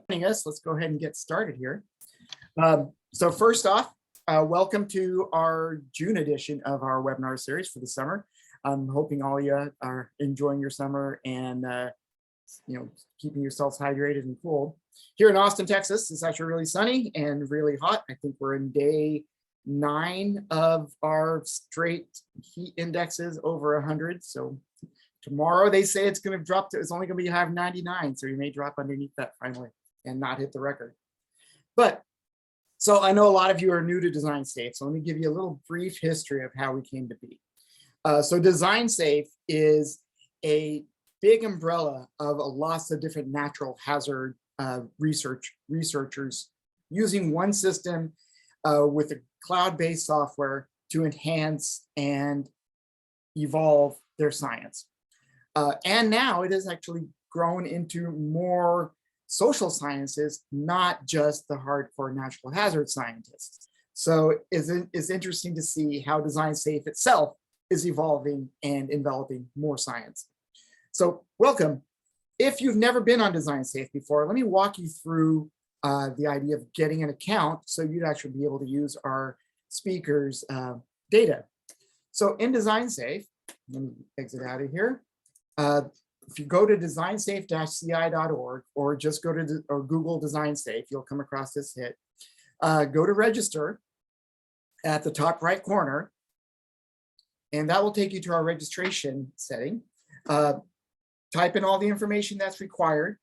Us. Let's go ahead and get started here. So first off, welcome to our June edition of our webinar series for the summer. I'm hoping all of you are enjoying your summer and keeping yourselves hydrated and cool. Here in Austin, Texas, it's actually really sunny and really hot. I think we're in day 9 of our straight heat indexes over 100. So tomorrow they say it's going to drop to, it's only going to have 99. So you may drop underneath that finally and not hit the record. But so I know a lot of you are new to DesignSafe. So let me give you a little brief history of how we came to be. So DesignSafe is a big umbrella of lots of different natural hazard researchers using one system with a cloud-based software to enhance and evolve their science. And now it has actually grown into more social sciences, not just the hardcore natural hazard scientists. So it's interesting to see how DesignSafe itself is evolving and enveloping more science. So welcome. If you've never been on DesignSafe before, let me walk you through the idea of getting an account so you'd actually be able to use our speakers' data. So in DesignSafe, let me exit out of here. If you go to designsafe-ci.org or just go to Google DesignSafe, you'll come across this hit. Go to register at the top right corner, and that will take you to our registration setting. Type in all the information that's required.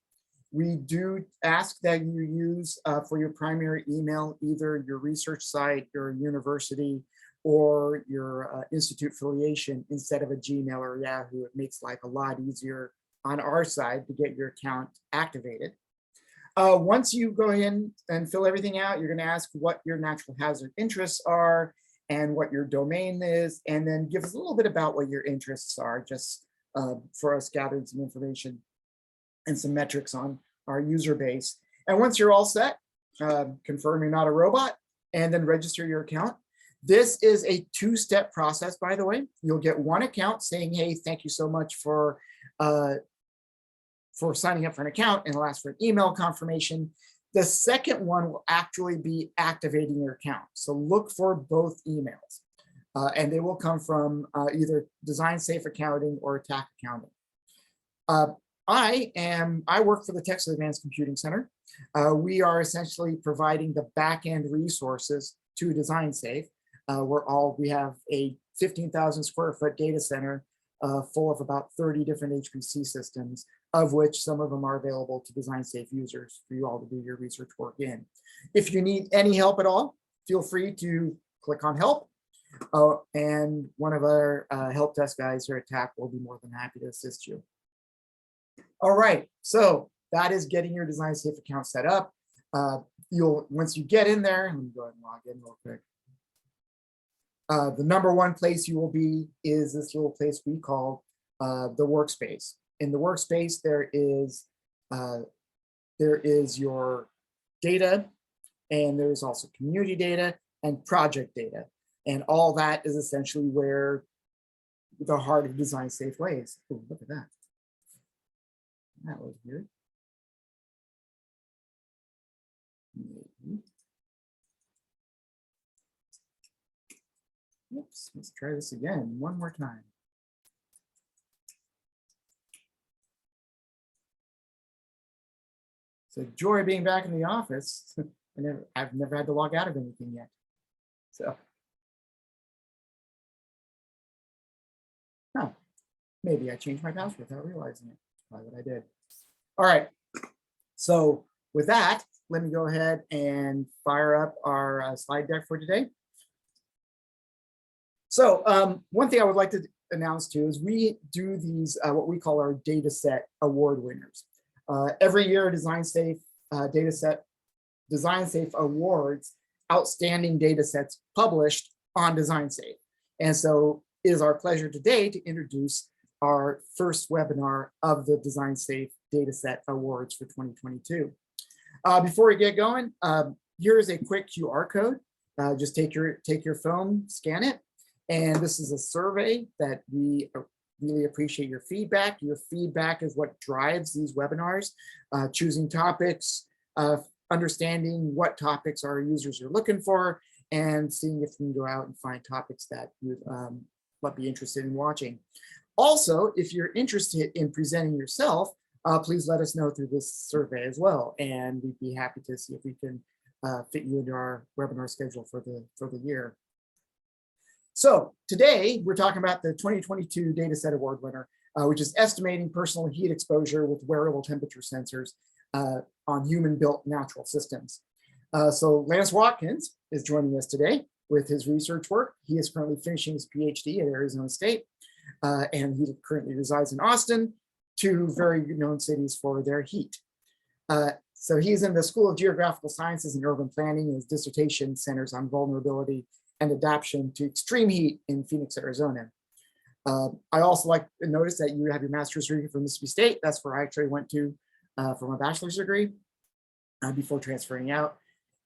We do ask that you use for your primary email, either your research site, your university, or your institute affiliation instead of a Gmail or Yahoo. It makes life a lot easier on our side to get your account activated. Once you go in and fill everything out, you're going to ask what your natural hazard interests are and what your domain is, and then give us a little bit about what your interests are, just for us gathering some information and some metrics on our user base. And once you're all set, confirm you're not a robot, and then register your account. This is a 2-step process, by the way. You'll get one account saying, hey, thank you so much for signing up for an account, and it'll ask for an email confirmation. The second one will actually be activating your account. So look for both emails, and they will come from either DesignSafe Accounting or Attack Accounting. I work for the Texas Advanced Computing Center. We are essentially providing the back-end resources to DesignSafe. We have a 15,000 square foot data center full of about 30 different HPC systems, of which some of them are available to DesignSafe users for you all to do your research work in. If you need any help at all, feel free to click on help. And one of our help desk guys here at TAC will be more than happy to assist you. All right, so that is getting your DesignSafe account set up. Once you get in there, let me go ahead and log in real quick. The number one place you will be is this little place we call the workspace. In the workspace, there is your data, and there's also community data and project data. And all that is essentially where the heart of DesignSafe lays. Ooh, look at that. That was weird. Maybe. Oops, let's try this again one more time. So joy being back in the office. I've never had to log out of anything yet. So, maybe I changed my password without realizing it. Probably what I did. All right. So with that, let me go ahead and fire up our slide deck for today. So one thing I would like to announce too is we do these, what we call our dataset award winners. Every year, DesignSafe DesignSafe awards outstanding datasets published on DesignSafe. And so it is our pleasure today to introduce our first webinar of the DesignSafe Dataset Awards for 2022. Before we get going, here's a quick QR code. Just take your phone, scan it, and this is a survey that we really appreciate your feedback. Your feedback is what drives these webinars, choosing topics, understanding what topics our users are looking for, and seeing if we can go out and find topics that you might be interested in watching. Also, if you're interested in presenting yourself, please let us know through this survey as well, and we'd be happy to see if we can fit you into our webinar schedule for the year. So today we're talking about the 2022 Dataset Award winner, which is estimating personal heat exposure with wearable temperature sensors on human-built natural systems. So Lance Watkins is joining us today with his research work. He is currently finishing his PhD at Arizona State, and he currently resides in Austin, two very known cities for their heat. So he's in the School of Geographical Sciences and Urban Planning, and his dissertation centers on vulnerability and adaptation to extreme heat in Phoenix, Arizona. I also like to notice that you have your master's degree from Mississippi State. That's where I actually went to for my bachelor's degree before transferring out.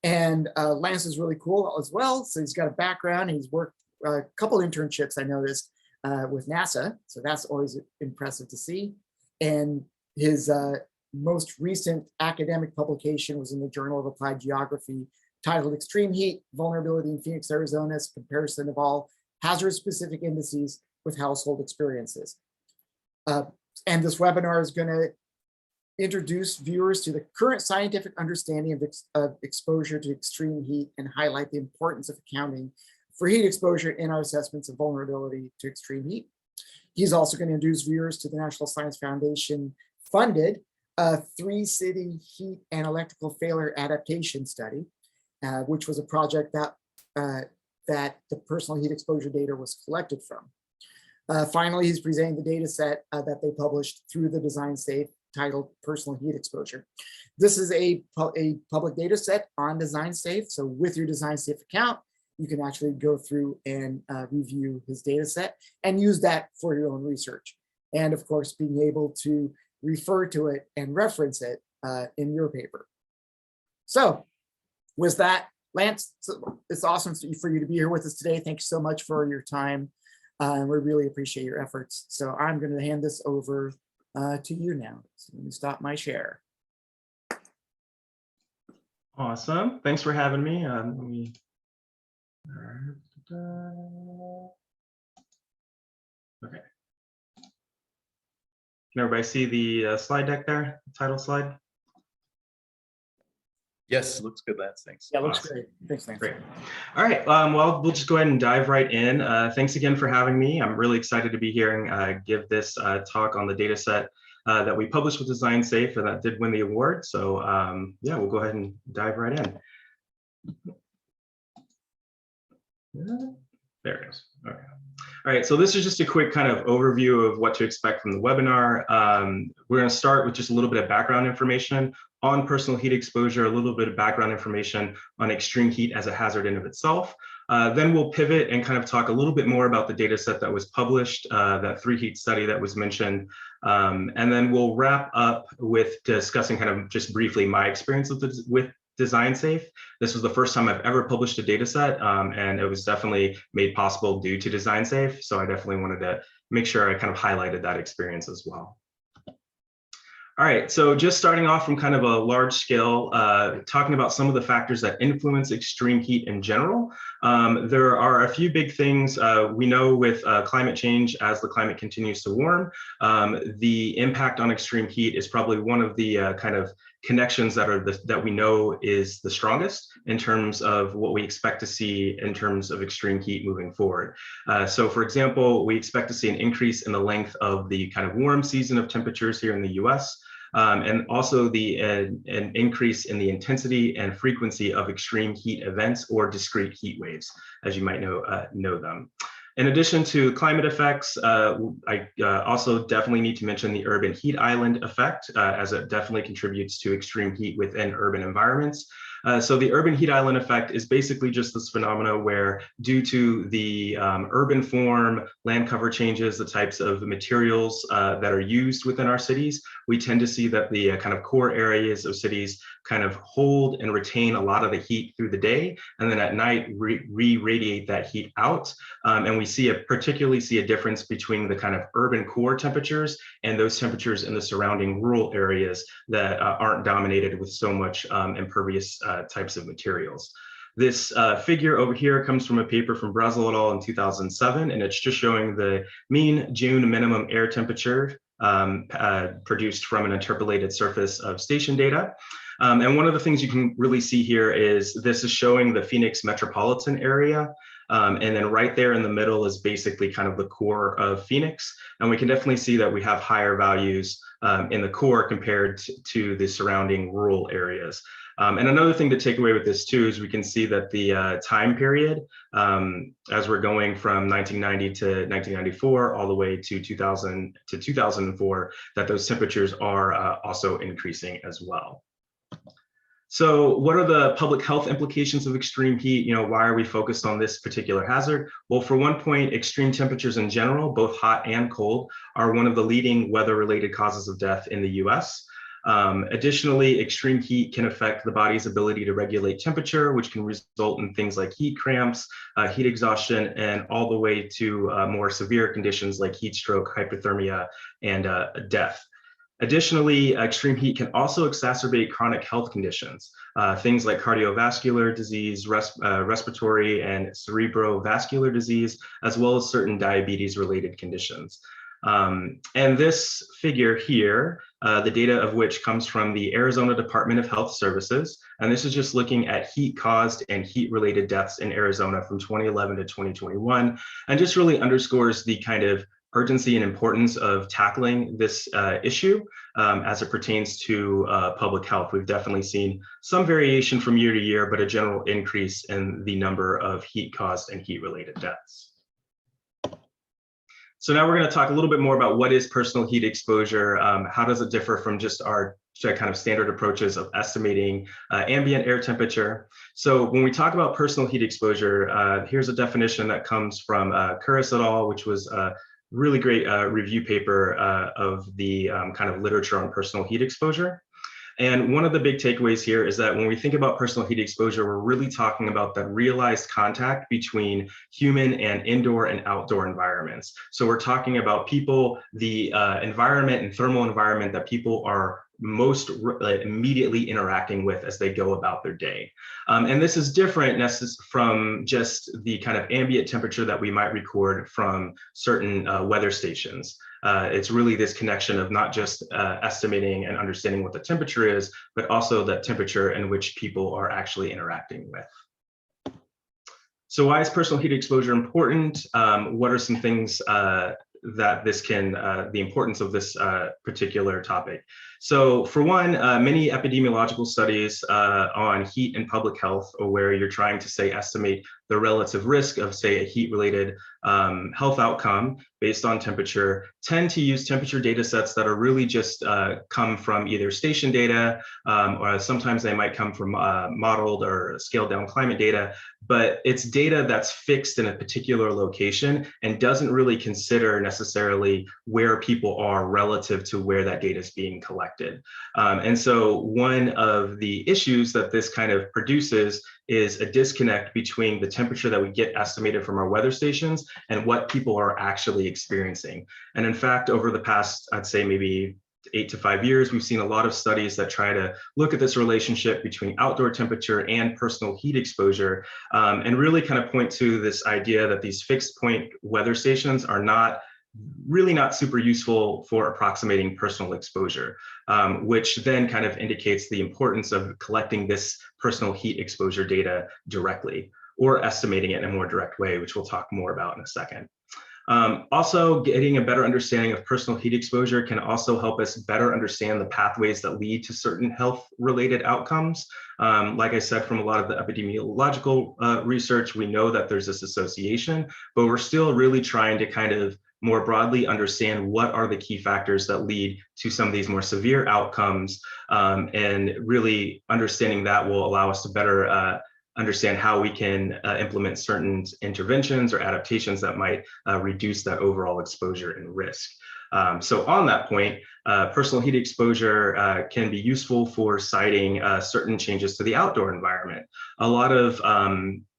And Lance is really cool as well. So he's got a background. He's worked a couple internships, I noticed, with NASA. So that's always impressive to see. And his most recent academic publication was in the Journal of Applied Geography, titled Extreme Heat Vulnerability in Phoenix, Arizona's Comparison of All Hazard-Specific Indices with Household Experiences. And this webinar is going to introduce viewers to the current scientific understanding of exposure to extreme heat and highlight the importance of accounting for heat exposure in our assessments of vulnerability to extreme heat. He's also going to introduce viewers to the National Science Foundation funded 3-city heat and electrical failure adaptation study, which was a project that the personal heat exposure data was collected from. Finally, he's presenting the data set that they published through the DesignSafe titled Personal Heat Exposure. This is a public data set on DesignSafe. So with your DesignSafe account, you can actually go through and review his data set and use that for your own research. And of course, being able to refer to it and reference it in your paper. So with that, Lance, it's awesome for you to be here with us today. Thank you so much for your time. And we really appreciate your efforts. So I'm going to hand this over to you now. So let me stop my share. Awesome. Thanks for having me. Okay. Can everybody see the slide deck there, the title slide? Yes, looks good, Lance. Thanks. Yeah, looks great. Thanks, Lance. Great. All right. Well, we'll just go ahead and dive right in. Thanks again for having me. I'm really excited to be here and give this talk on the data set that we published with DesignSafe, and that did win the award. So yeah, we'll go ahead and dive right in. There it is. Okay. All right, so this is just a quick kind of overview of what to expect from the webinar. We're going to start with just a little bit of background information on personal heat exposure, a little bit of background information on extreme heat as a hazard in of itself. Then we'll pivot and kind of talk a little bit more about the data set that was published, that 3-heat study that was mentioned. And then we'll wrap up with discussing kind of just briefly my experience with DesignSafe. This was the first time I've ever published a data set, and it was definitely made possible due to DesignSafe. So I definitely wanted to make sure I kind of highlighted that experience as well. All right, so just starting off from kind of a large scale, talking about some of the factors that influence extreme heat in general. There are a few big things we know with climate change. As the climate continues to warm, the impact on extreme heat is probably one of the kind of connections that we know is the strongest in terms of what we expect to see in terms of extreme heat moving forward. So for example, we expect to see an increase in the length of the kind of warm season of temperatures here in the US, and also an increase in the intensity and frequency of extreme heat events or discrete heat waves, as you might know them. In addition to climate effects, I also definitely need to mention the urban heat island effect, as it definitely contributes to extreme heat within urban environments. So the urban heat island effect is basically just this phenomena where, due to the urban form, land cover changes, the types of materials that are used within our cities, we tend to see that the kind of core areas of cities kind of hold and retain a lot of the heat through the day, and then at night re-radiate that heat out. And we particularly see a difference between the kind of urban core temperatures and those temperatures in the surrounding rural areas that aren't dominated with so much impervious types of materials. This figure over here comes from a paper from Brazil et al. In 2007, and it's just showing the mean June minimum air temperature produced from an interpolated surface of station data. And one of the things you can really see here is this is showing the Phoenix metropolitan area. And then right there in the middle is basically kind of the core of Phoenix. And we can definitely see that we have higher values in the core compared to the surrounding rural areas. And another thing to take away with this too is we can see that the time period, as we're going from 1990 to 1994 all the way to 2000 to 2004, that those temperatures are also increasing as well. So what are the public health implications of extreme heat? You know, why are we focused on this particular hazard? Well, for one point, extreme temperatures in general, both hot and cold, are one of the leading weather-related causes of death in the US. Additionally, extreme heat can affect the body's ability to regulate temperature, which can result in things like heat cramps, heat exhaustion, and all the way to more severe conditions like heat stroke, hypothermia, and death. Additionally, extreme heat can also exacerbate chronic health conditions, things like cardiovascular disease, respiratory and cerebrovascular disease, as well as certain diabetes-related conditions. And this figure here, the data of which comes from the Arizona Department of Health Services, and this is just looking at heat-caused and heat-related deaths in Arizona from 2011 to 2021, and just really underscores the kind of urgency and importance of tackling this issue as it pertains to public health. We've definitely seen some variation from year to year, but a general increase in the number of heat-caused and heat-related deaths. So now we're going to talk a little bit more about what is personal heat exposure, how does it differ from just our kind of standard approaches of estimating ambient air temperature. So when we talk about personal heat exposure, here's a definition that comes from Curris et al., which was a really great review paper of the kind of literature on personal heat exposure. And one of the big takeaways here is that when we think about personal heat exposure, we're really talking about that realized contact between human and indoor and outdoor environments. So we're talking about people, the environment and thermal environment that people are most immediately interacting with as they go about their day. And this is different from just the kind of ambient temperature that we might record from certain weather stations. It's really this connection of not just estimating and understanding what the temperature is, but also the temperature in which people are actually interacting with. So why is personal heat exposure important? What are some things that this can, the importance of this particular topic? So for one, many epidemiological studies on heat and public health, or where you're trying to say estimate the relative risk of, say, a heat-related health outcome based on temperature, tend to use temperature data sets that are really just come from either station data, or sometimes they might come from modeled or scaled down climate data, but it's data that's fixed in a particular location and doesn't really consider necessarily where people are relative to where that data is being collected. And so one of the issues that this kind of produces is a disconnect between the temperature that we get estimated from our weather stations and what people are actually experiencing. And in fact, over the past, I'd say maybe 8 to 5 years, we've seen a lot of studies that try to look at this relationship between outdoor temperature and personal heat exposure, and really kind of point to this idea that these fixed point weather stations are really not super useful for approximating personal exposure, which then kind of indicates the importance of collecting this personal heat exposure data directly, or estimating it in a more direct way, which we'll talk more about in a second. Also, getting a better understanding of personal heat exposure can also help us better understand the pathways that lead to certain health-related outcomes. Like I said, from a lot of the epidemiological research, we know that there's this association, but we're still really trying to kind of more broadly understand what are the key factors that lead to some of these more severe outcomes, and really understanding that will allow us to better understand how we can implement certain interventions or adaptations that might reduce that overall exposure and risk. So on that point, personal heat exposure can be useful for citing certain changes to the outdoor environment. A lot of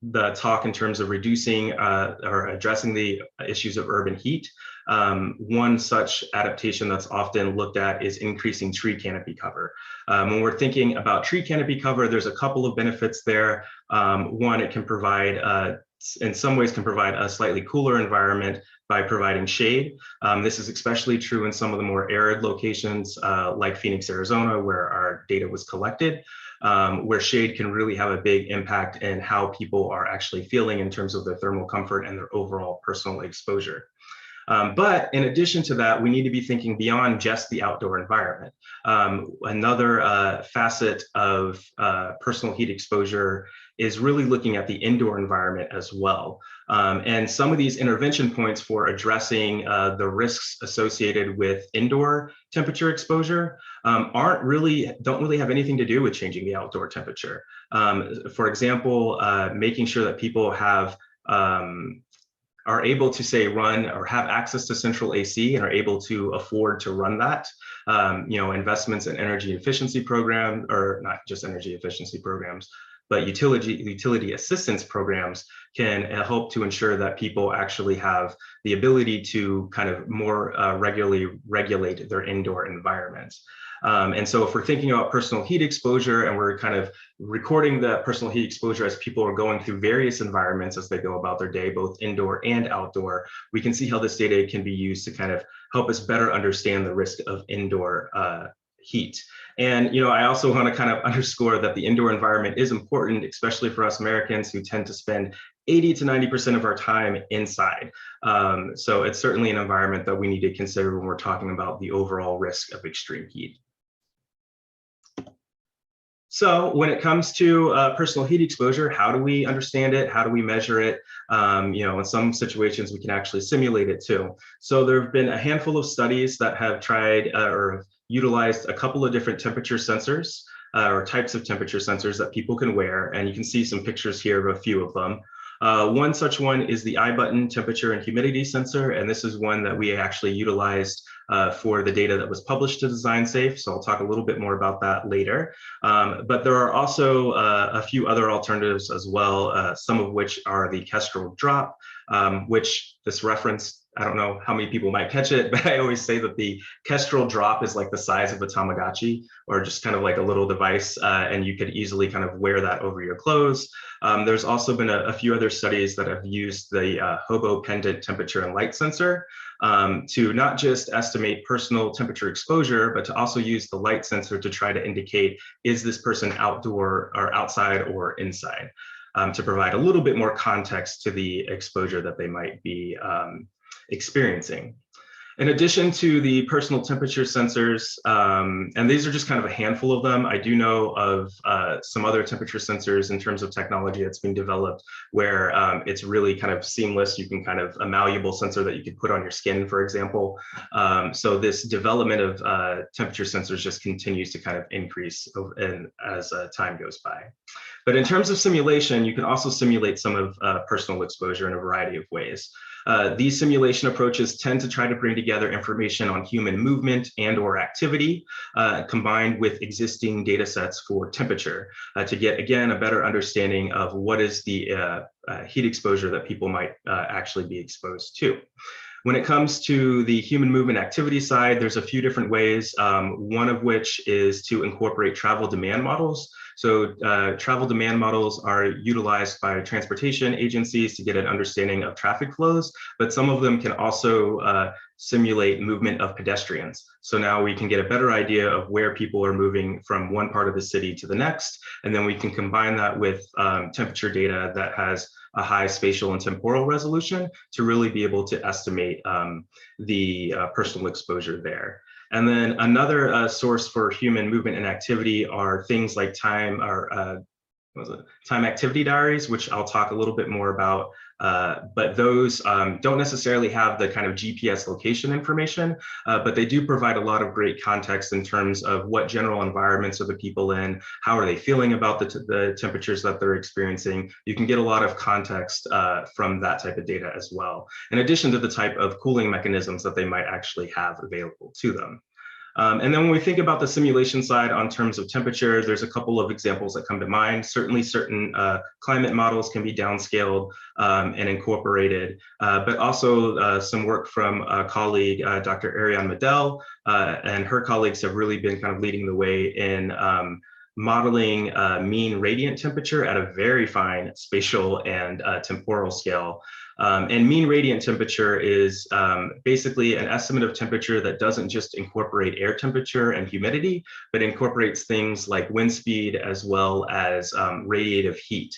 the talk in terms of reducing or addressing the issues of urban heat. One such adaptation that's often looked at is increasing tree canopy cover. When we're thinking about tree canopy cover, there's a couple of benefits there. One, it can provide, in some ways, can provide a slightly cooler environment by providing shade. This is especially true in some of the more arid locations like Phoenix, Arizona, where our data was collected, where shade can really have a big impact in how people are actually feeling in terms of their thermal comfort and their overall personal exposure. But in addition to that, we need to be thinking beyond just the outdoor environment. Another facet of personal heat exposure is really looking at the indoor environment as well. And some of these intervention points for addressing the risks associated with indoor temperature exposure don't really have anything to do with changing the outdoor temperature. For example, making sure that people are able to say run or have access to central AC and are able to afford to run that. Investments in energy efficiency programs, or not just energy efficiency programs, but utility assistance programs can help to ensure that people actually have the ability to kind of more regularly regulate their indoor environments. And so if we're thinking about personal heat exposure and we're kind of recording the personal heat exposure as people are going through various environments as they go about their day, both indoor and outdoor, we can see how this data can be used to kind of help us better understand the risk of indoor heat. And I also want to kind of underscore that the indoor environment is important, especially for us Americans who tend to spend 80 to 90% of our time inside. So it's certainly an environment that we need to consider when we're talking about the overall risk of extreme heat. So when it comes to personal heat exposure, how do we understand it? How do we measure it? In some situations, we can actually simulate it too. So there have been a handful of studies that have tried or utilized a couple of different temperature sensors or types of temperature sensors that people can wear. And you can see some pictures here of a few of them. One such one is the iButton temperature and humidity sensor. And this is one that we actually utilized for the data that was published to DesignSafe. So I'll talk a little bit more about that later. But there are also a few other alternatives as well, some of which are the Kestrel drop, which this reference, I don't know how many people might catch it, but I always say that the Kestrel drop is like the size of a Tamagotchi, or just kind of like a little device, and you could easily kind of wear that over your clothes. There's also been a few other studies that have used the Hobo pendant temperature and light sensor to not just estimate personal temperature exposure, but to also use the light sensor to try to indicate, is this person outdoor or outside or inside, to provide a little bit more context to the exposure that they might be experiencing. In addition to the personal temperature sensors, and these are just kind of a handful of them, I do know of some other temperature sensors in terms of technology that's being developed where it's really kind of seamless. You can kind of a malleable sensor that you could put on your skin, for example. So this development of temperature sensors just continues to kind of increase as time goes by. But in terms of simulation, you can also simulate some of personal exposure in a variety of ways. These simulation approaches tend to try to bring together information on human movement and or activity combined with existing data sets for temperature to get, again, a better understanding of what is the heat exposure that people might actually be exposed to. When it comes to the human movement activity side, there's a few different ways, one of which is to incorporate travel demand models. So travel demand models are utilized by transportation agencies to get an understanding of traffic flows, but some of them can also simulate movement of pedestrians. So now we can get a better idea of where people are moving from one part of the city to the next, and then we can combine that with temperature data that has a high spatial and temporal resolution to really be able to estimate the personal exposure there. And then another source for human movement and activity are things like time activity diaries, which I'll talk a little bit more about But those don't necessarily have the kind of GPS location information, but they do provide a lot of great context in terms of what general environments are the people in, how are they feeling about the temperatures that they're experiencing. You can get a lot of context from that type of data as well, in addition to the type of cooling mechanisms that they might actually have available to them. And then when we think about the simulation side on terms of temperature, there's a couple of examples that come to mind. Certainly certain climate models can be downscaled and incorporated, but also some work from a colleague, Dr. Ariane Medel, and her colleagues have really been kind of leading the way in modeling mean radiant temperature at a very fine spatial and temporal scale. And mean radiant temperature is basically an estimate of temperature that doesn't just incorporate air temperature and humidity, but incorporates things like wind speed as well as radiative heat.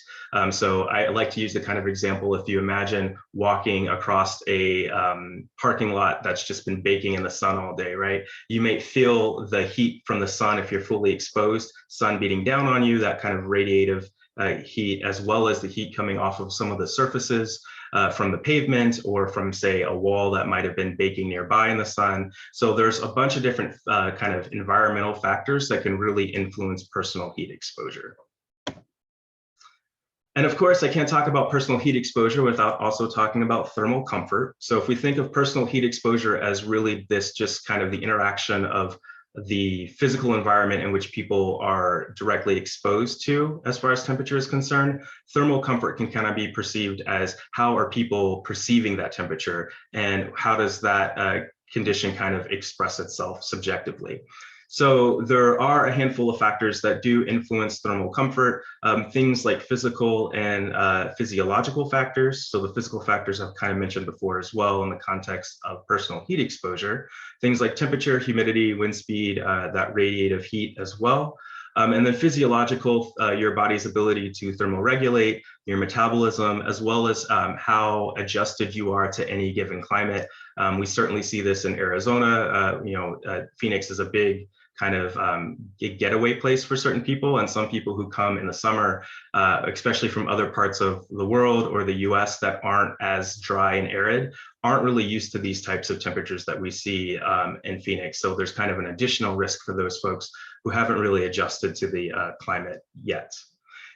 So I like to use the kind of example, if you imagine walking across a parking lot that's just been baking in the sun all day, right? You may feel the heat from the sun if you're fully exposed, sun beating down on you, that kind of radiative heat, as well as the heat coming off of some of the surfaces from the pavement or from, say, a wall that might have been baking nearby in the sun. So there's a bunch of different kind of environmental factors that can really influence personal heat exposure. And of course, I can't talk about personal heat exposure without also talking about thermal comfort. So if we think of personal heat exposure as really this just kind of the interaction of the physical environment in which people are directly exposed to as far as temperature is concerned, thermal comfort can kind of be perceived as how are people perceiving that temperature and how does that condition kind of express itself subjectively. So there are a handful of factors that do influence thermal comfort, things like physical and physiological factors. So the physical factors I've kind of mentioned before as well in the context of personal heat exposure, things like temperature, humidity, wind speed, that radiative heat as well. And then physiological, your body's ability to thermoregulate, your metabolism, as well as how adjusted you are to any given climate. We certainly see this in Arizona. Phoenix is a big kind of getaway place for certain people, and some people who come in the summer, especially from other parts of the world or the US that aren't as dry and arid, aren't really used to these types of temperatures that we see in Phoenix. So there's kind of an additional risk for those folks who haven't really adjusted to the climate yet.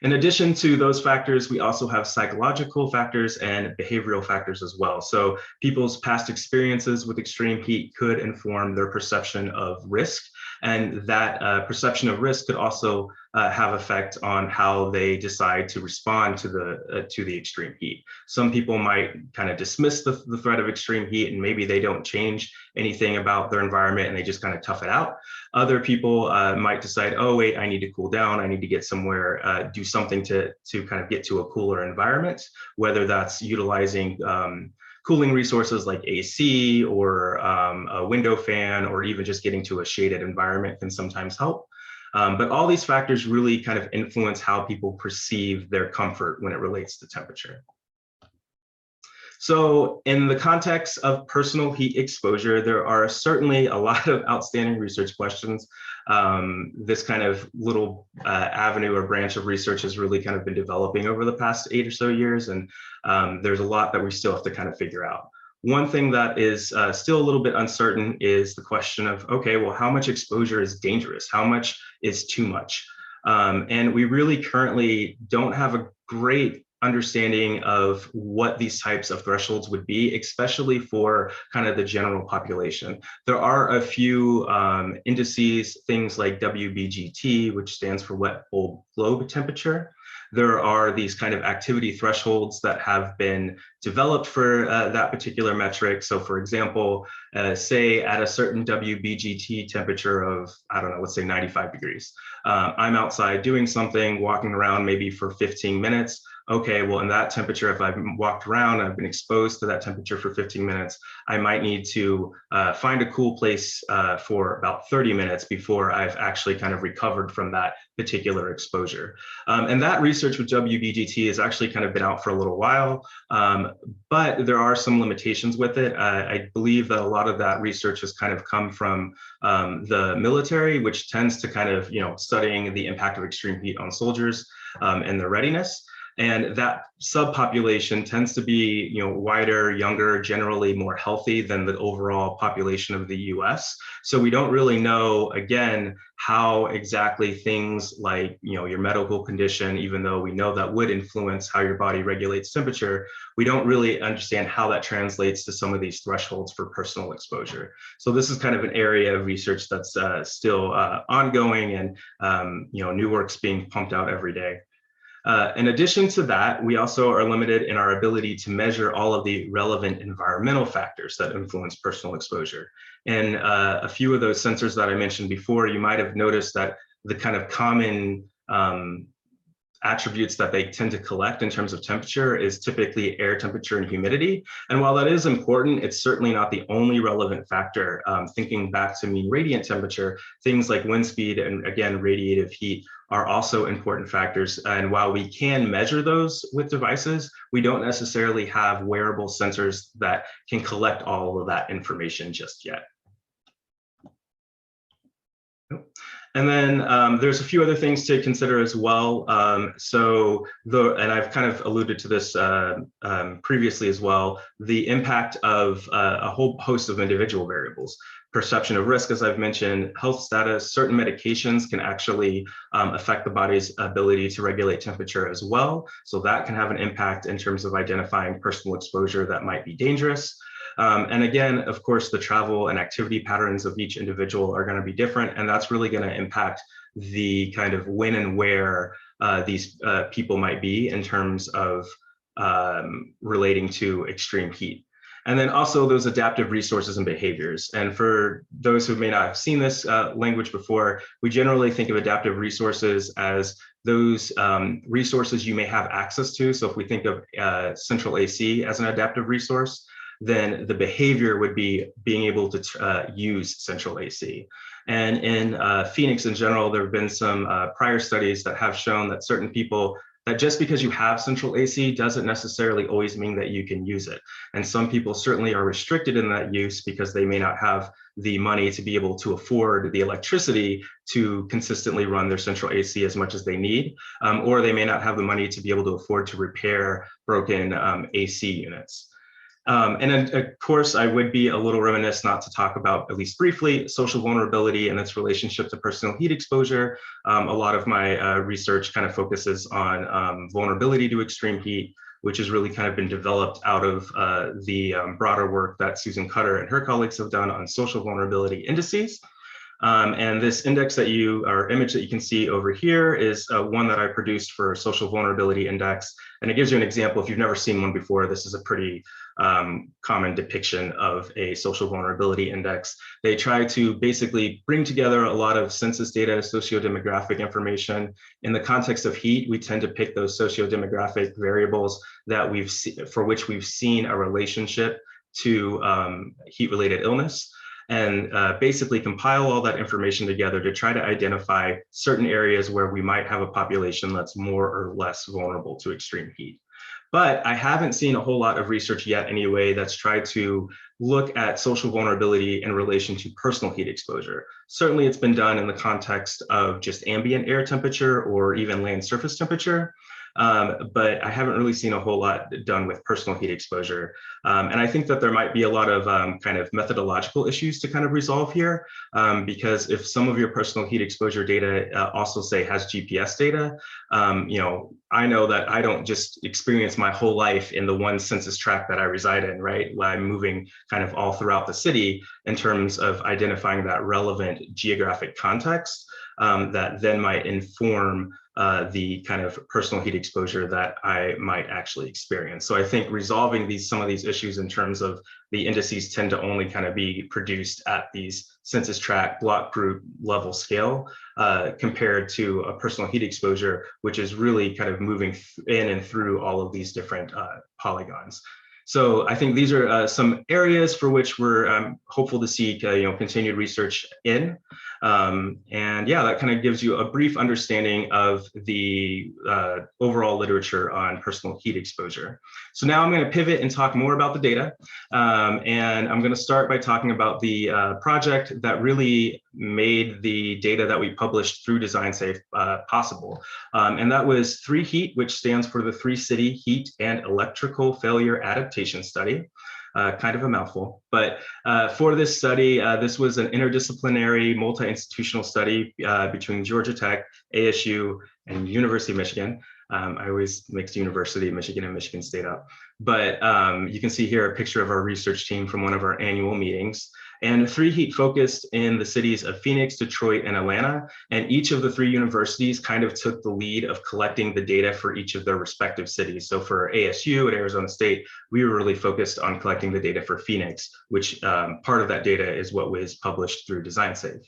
In addition to those factors, we also have psychological factors and behavioral factors as well. So people's past experiences with extreme heat could inform their perception of risk, and that perception of risk could also have effect on how they decide to respond to the extreme heat. Some people might kind of dismiss the threat of extreme heat, and maybe they don't change anything about their environment and they just kind of tough it out. Other people might decide, oh wait, I need to cool down, I need to get somewhere, do something to kind of get to a cooler environment, whether that's utilizing cooling resources like AC or a window fan, or even just getting to a shaded environment can sometimes help. But all these factors really kind of influence how people perceive their comfort when it relates to temperature. So in the context of personal heat exposure, there are certainly a lot of outstanding research questions. This kind of little avenue or branch of research has really kind of been developing over the past 8 or so years, and there's a lot that we still have to kind of figure out. One thing that is still a little bit uncertain is the question of, okay, well, how much exposure is dangerous? How much is too much? And we really currently don't have a great understanding of what these types of thresholds would be, especially for kind of the general population. There are a few indices, things like WBGT, which stands for wet bulb globe temperature. There are these kind of activity thresholds that have been developed for that particular metric. So for example, say at a certain WBGT temperature of, I don't know, let's say 95 degrees. I'm outside doing something, walking around maybe for 15 minutes. Okay, well, in that temperature, if I've walked around, I've been exposed to that temperature for 15 minutes, I might need to find a cool place for about 30 minutes before I've actually kind of recovered from that particular exposure. And that research with WBGT has actually kind of been out for a little while, but there are some limitations with it. I believe that a lot of that research has kind of come from the military, which tends to kind of, studying the impact of extreme heat on soldiers and their readiness. And that subpopulation tends to be, wider, younger, generally more healthy than the overall population of the US. So we don't really know, again, how exactly things like, your medical condition, even though we know that would influence how your body regulates temperature, we don't really understand how that translates to some of these thresholds for personal exposure. So this is kind of an area of research that's still ongoing, and new work's being pumped out every day. In addition to that, we also are limited in our ability to measure all of the relevant environmental factors that influence personal exposure. And a few of those sensors that I mentioned before, you might have noticed that the kind of common attributes that they tend to collect in terms of temperature is typically air temperature and humidity. And while that is important, it's certainly not the only relevant factor. Thinking back to mean radiant temperature, things like wind speed and, again, radiative heat are also important factors. And while we can measure those with devices, we don't necessarily have wearable sensors that can collect all of that information just yet. And then there's a few other things to consider as well. And I've kind of alluded to this previously as well, the impact of a whole host of individual variables. Perception of risk, as I've mentioned, health status, certain medications can actually affect the body's ability to regulate temperature as well. So that can have an impact in terms of identifying personal exposure that might be dangerous. And again, of course, the travel and activity patterns of each individual are going to be different, and that's really going to impact the kind of when and where these people might be in terms of relating to extreme heat. And then also those adaptive resources and behaviors. And for those who may not have seen this language before, we generally think of adaptive resources as those resources you may have access to. So if we think of central AC as an adaptive resource, then the behavior would be being able to use central AC. And in Phoenix in general, there have been some prior studies that have shown that certain people, that just because you have central AC doesn't necessarily always mean that you can use it. And some people certainly are restricted in that use because they may not have the money to be able to afford the electricity to consistently run their central AC as much as they need, or they may not have the money to be able to afford to repair broken AC units. And then, of course, I would be a little remiss not to talk about, at least briefly, social vulnerability and its relationship to personal heat exposure. A lot of my research kind of focuses on vulnerability to extreme heat, which has really kind of been developed out of the broader work that Susan Cutter and her colleagues have done on social vulnerability indices. And this index that image that you can see over here is one that I produced for Social Vulnerability Index. And it gives you an example. If you've never seen one before, this is a pretty common depiction of a social vulnerability index. They try to basically bring together a lot of census data, socio-demographic information. In the context of heat, we tend to pick those socio-demographic variables that for which we've seen a relationship to heat-related illness, and basically compile all that information together to try to identify certain areas where we might have a population that's more or less vulnerable to extreme heat. But I haven't seen a whole lot of research yet anyway that's tried to look at social vulnerability in relation to personal heat exposure. Certainly it's been done in the context of just ambient air temperature or even land surface temperature. But I haven't really seen a whole lot done with personal heat exposure. And I think that there might be a lot of kind of methodological issues to kind of resolve here, because if some of your personal heat exposure data also say has GPS data, I know that I don't just experience my whole life in the one census tract that I reside in, right? While I'm moving kind of all throughout the city in terms of identifying that relevant geographic context that then might inform the kind of personal heat exposure that I might actually experience. So I think resolving some of these issues in terms of the indices tend to only kind of be produced at these census tract block group level scale compared to a personal heat exposure, which is really kind of moving in and through all of these different polygons. So I think these are some areas for which we're hopeful to see continued research in. And yeah, that kind of gives you a brief understanding of the overall literature on personal heat exposure. So now I'm going to pivot and talk more about the data. And I'm going to start by talking about the project that really made the data that we published through DesignSafe possible. And that was 3HEAT, which stands for the 3-City Heat and Electrical Failure Adaptation Study. Kind of a mouthful, but for this study, this was an interdisciplinary multi-institutional study between Georgia Tech, ASU, and University of Michigan. I always mix University of Michigan and Michigan State up, but you can see here a picture of our research team from one of our annual meetings. And 3HEAT focused in the cities of Phoenix, Detroit, and Atlanta. And each of the 3 universities kind of took the lead of collecting the data for each of their respective cities. So for ASU at Arizona State, we were really focused on collecting the data for Phoenix, which part of that data is what was published through DesignSafe.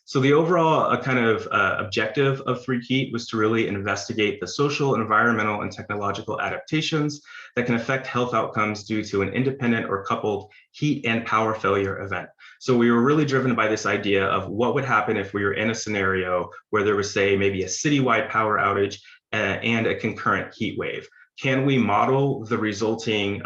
So the overall kind of objective of 3HEAT was to really investigate the social, environmental, and technological adaptations that can affect health outcomes due to an independent or coupled heat and power failure event. So we were really driven by this idea of what would happen if we were in a scenario where there was, say, maybe a citywide power outage and a concurrent heat wave. Can we model the resulting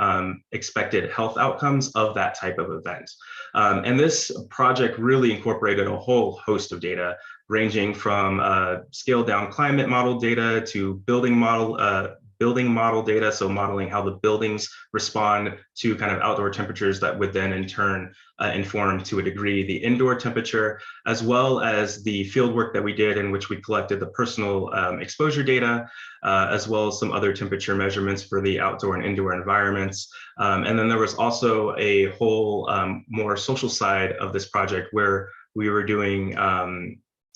expected health outcomes of that type of event? And this project really incorporated a whole host of data, ranging from scaled down climate model data to building model data, so modeling how the buildings respond to kind of outdoor temperatures that would then in turn inform to a degree the indoor temperature, as well as the field work that we did in which we collected the personal exposure data, as well as some other temperature measurements for the outdoor and indoor environments. And then there was also a whole more social side of this project where we were doing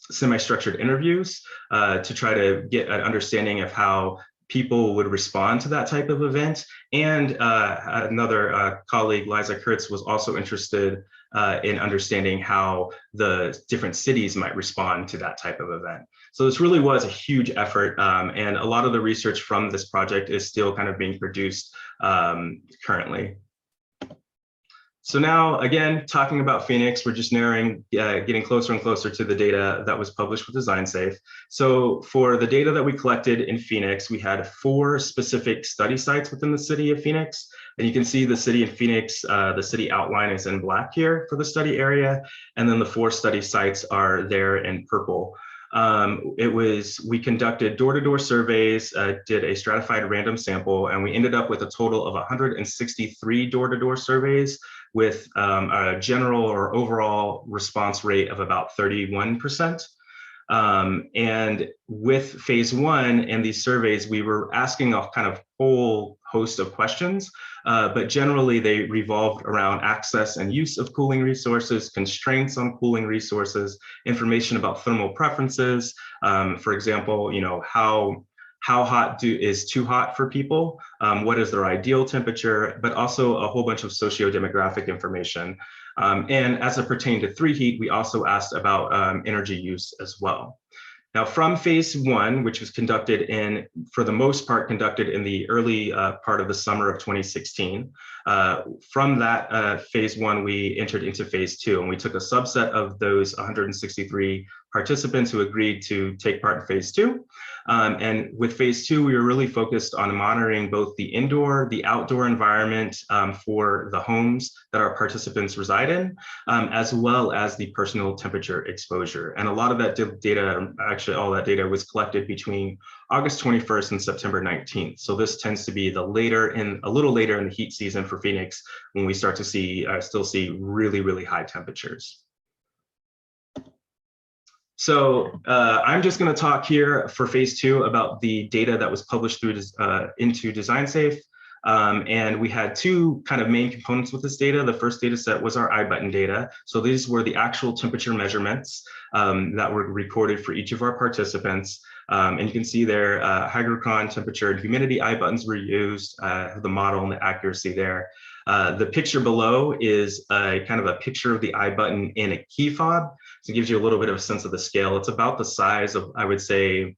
semi-structured interviews to try to get an understanding of how people would respond to that type of event. And another colleague, Liza Kurtz, was also interested in understanding how the different cities might respond to that type of event. So this really was a huge effort, and a lot of the research from this project is still kind of being produced currently. So now, again, talking about Phoenix, we're just narrowing, getting closer and closer to the data that was published with DesignSafe. So for the data that we collected in Phoenix, we had 4 specific study sites within the city of Phoenix. And you can see the city of Phoenix, the city outline is in black here for the study area. And then the 4 study sites are there in purple. We conducted door-to-door surveys, did a stratified random sample, and we ended up with a total of 163 door-to-door surveys with a general or overall response rate of about 31%. And with phase 1 and these surveys, we were asking a kind of whole host of questions, but generally they revolved around access and use of cooling resources, constraints on cooling resources, information about thermal preferences. For example, how hot is too hot for people? What is their ideal temperature? But also a whole bunch of socio-demographic information. And as it pertained to 3HEAT, we also asked about energy use as well. Now, from phase 1, which was conducted for the most part, conducted in the early part of the summer of 2016, from that phase 1, we entered into phase 2, and we took a subset of those 163 participants who agreed to take part in phase 2. And with phase 2, we were really focused on monitoring both the indoor, the outdoor environment for the homes that our participants reside in, as well as the personal temperature exposure. And a lot of that data, actually all that data, was collected between August 21st and September 19th. So this tends to be a little later in the heat season for Phoenix, when we start to still see really, really high temperatures. So I'm just going to talk here for phase 2 about the data that was published into DesignSafe. And we had 2 kind of main components with this data. The first data set was our iButton data. So these were the actual temperature measurements that were recorded for each of our participants. And you can see there, hygrocon, temperature, and humidity iButtons were used, the model and the accuracy there. The picture below is kind of a picture of the iButton in a key fob. So it gives you a little bit of a sense of the scale. It's about the size of, I would say,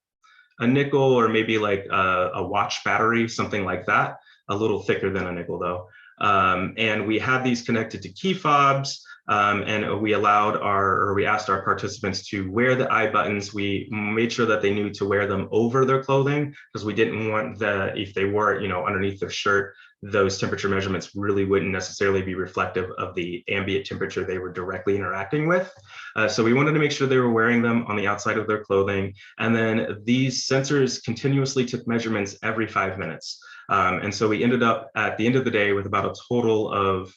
a nickel, or maybe like a watch battery, something like that. A little thicker than a nickel though. And we had these connected to key fobs, and we asked our participants to wear the iButtons. We made sure that they knew to wear them over their clothing, because we didn't want if they wore it, underneath their shirt, those temperature measurements really wouldn't necessarily be reflective of the ambient temperature they were directly interacting with. So we wanted to make sure they were wearing them on the outside of their clothing. And then these sensors continuously took measurements every 5 minutes. And so we ended up at the end of the day with about a total of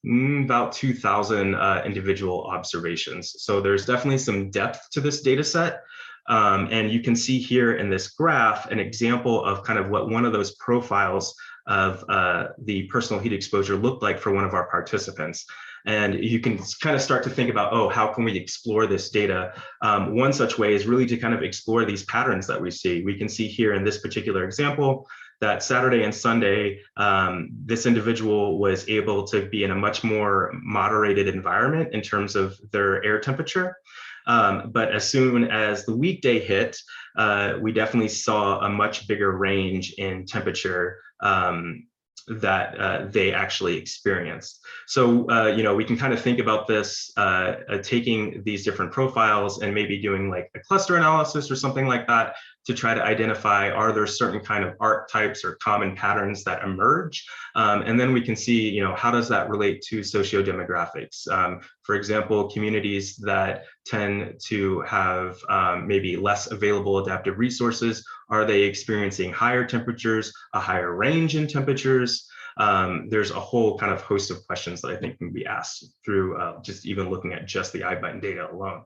about 2,000 individual observations. So there's definitely some depth to this data set. And you can see here in this graph an example of kind of what one of those profiles of the personal heat exposure looked like for one of our participants. And you can kind of start to think about, oh, how can we explore this data? One such way is really to kind of explore these patterns that we see. We can see here in this particular example that Saturday and Sunday, this individual was able to be in a much more moderated environment in terms of their air temperature. But as soon as the weekday hit, we definitely saw a much bigger range in temperature that they actually experienced. So, we can kind of think about this, taking these different profiles and maybe doing like a cluster analysis or something like that to try to identify, are there certain kind of archetypes or common patterns that emerge? And then we can see, how does that relate to socio-demographics? For example, communities that tend to have maybe less available adaptive resources, are they experiencing higher temperatures, a higher range in temperatures? There's a whole kind of host of questions that I think can be asked through just even looking at just the iButton data alone.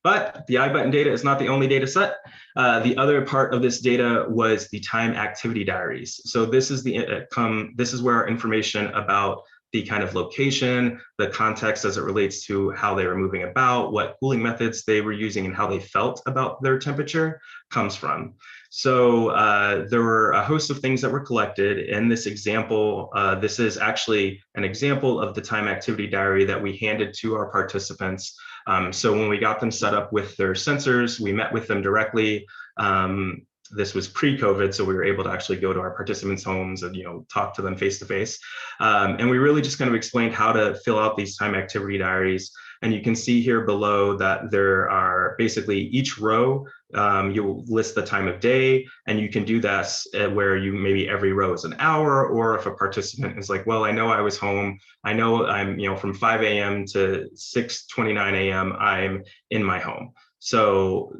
But the iButton data is not the only data set. The other part of this data was the time activity diaries. So this is this is where our information about the kind of location, the context as it relates to how they were moving about, what cooling methods they were using, and how they felt about their temperature comes from. So there were a host of things that were collected. In this example, this is actually an example of the time activity diary that we handed to our participants. So when we got them set up with their sensors, we met with them directly. This was pre-COVID, so we were able to actually go to our participants' homes and talk to them face to face. And we really just kind of explained how to fill out these time activity diaries. And you can see here below that there are basically each row, you'll list the time of day, and you can do that where you maybe every row is an hour, or if a participant is like, well, I know I was home, I know I'm from 5 a.m. to 6:29 a.m. I'm in my home. So,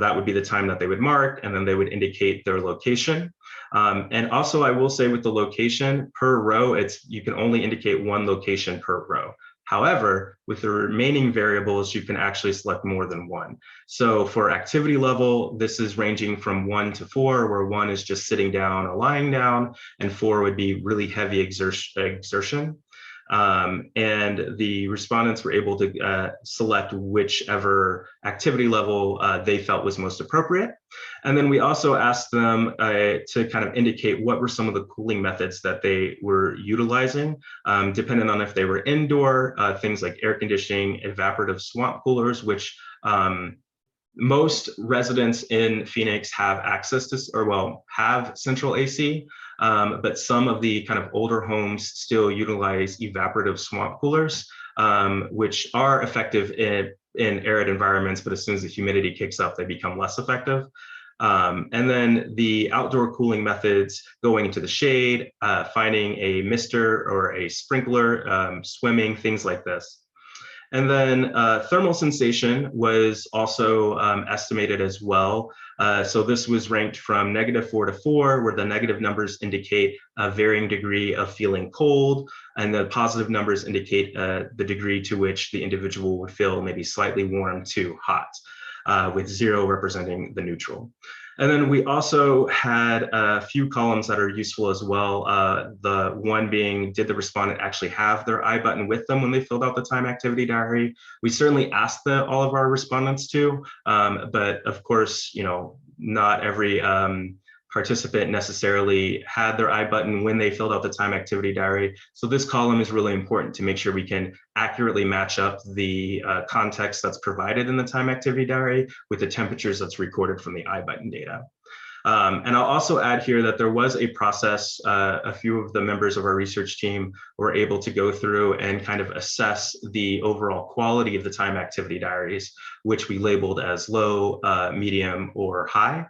that would be the time that they would mark, and then they would indicate their location. And also I will say with the location per row, you can only indicate one location per row. However, with the remaining variables, you can actually select more than one. So for activity level, this is ranging from 1 to 4, where 1 is just sitting down or lying down, and 4 would be really heavy exertion. And the respondents were able to select whichever activity level they felt was most appropriate. And then we also asked them to kind of indicate what were some of the cooling methods that they were utilizing, depending on if they were indoor, things like air conditioning, evaporative swamp coolers, which most residents in Phoenix have access to, have central AC, but some of the kind of older homes still utilize evaporative swamp coolers, which are effective in arid environments, but as soon as the humidity kicks up, they become less effective. And then the outdoor cooling methods, going into the shade, finding a mister or a sprinkler, swimming, things like this. And then thermal sensation was also estimated as well. So this was ranked from -4 to 4, where the negative numbers indicate a varying degree of feeling cold, and the positive numbers indicate the degree to which the individual would feel maybe slightly warm to hot, with 0 representing the neutral. And then we also had a few columns that are useful as well. The one being, did the respondent actually have their iButton with them when they filled out the time activity diary? We certainly asked all of our respondents to, but of course, not every participant necessarily had their iButton when they filled out the time activity diary. So this column is really important to make sure we can accurately match up the context that's provided in the time activity diary with the temperatures that's recorded from the iButton data. And I'll also add here that there was a process, a few of the members of our research team were able to go through and kind of assess the overall quality of the time activity diaries, which we labeled as low, medium, or high.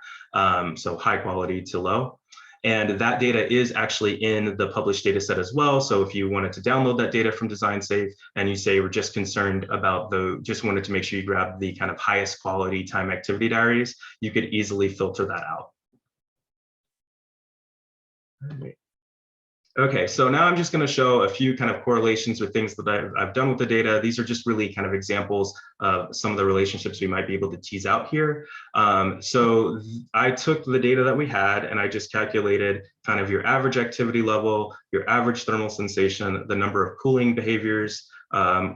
So high quality to low. And that data is actually in the published data set as well. So if you wanted to download that data from DesignSafe and you say we're just concerned about just wanted to make sure you grab the kind of highest quality time activity diaries, you could easily filter that out. Okay, so now I'm just going to show a few kind of correlations with things that I've done with the data. These are just really kind of examples of some of the relationships we might be able to tease out here. So I took the data that we had and I just calculated kind of your average activity level, your average thermal sensation, the number of cooling behaviors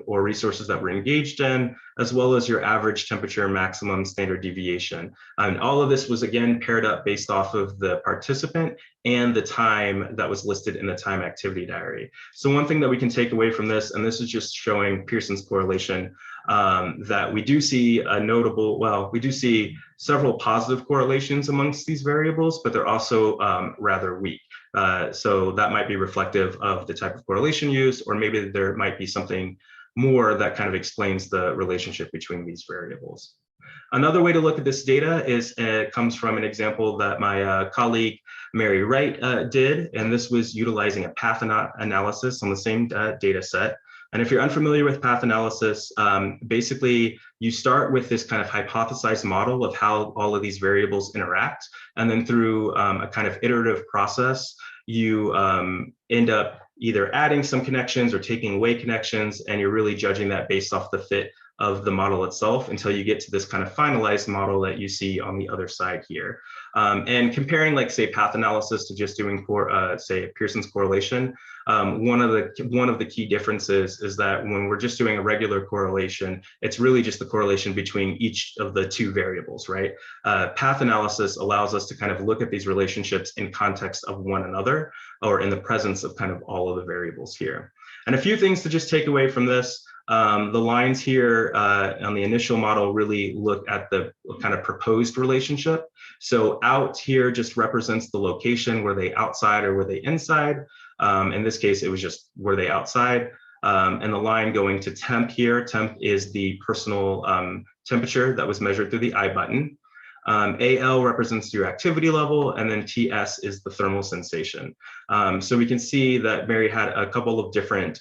or resources that we're engaged in, as well as your average temperature maximum standard deviation. And all of this was again paired up based off of the participant and the time that was listed in the time activity diary. So one thing that we can take away from this, and this is just showing Pearsons correlation, that we do see a notable, well, we do see several positive correlations amongst these variables, but they're also rather weak. So that might be reflective of the type of correlation used, or maybe there might be something more that kind of explains the relationship between these variables. Another way to look at this data is it comes from an example that my colleague Mary Wright did, and this was utilizing a path analysis on the same data set. And if you're unfamiliar with path analysis, basically you start with this kind of hypothesized model of how all of these variables interact. And then through a kind of iterative process, you end up either adding some connections or taking away connections, and you're really judging that based off the fit of the model itself until you get to this kind of finalized model that you see on the other side here. And comparing, like, say, path analysis to just doing, say, Pearsons correlation, one of the key differences is that when we're just doing a regular correlation, it's really just the correlation between each of the two variables, right? Path analysis allows us to kind of look at these relationships in context of one another, or in the presence of kind of all of the variables here. And a few things to just take away from this. The lines here on the initial model really look at the kind of proposed relationship. So out here just represents the location. Were they outside or were they inside? In this case, it was just, were they outside? And the line going to temp here, temp is the personal temperature that was measured through the I button. AL represents your activity level, and then TS is the thermal sensation. So we can see that Mary had a couple of different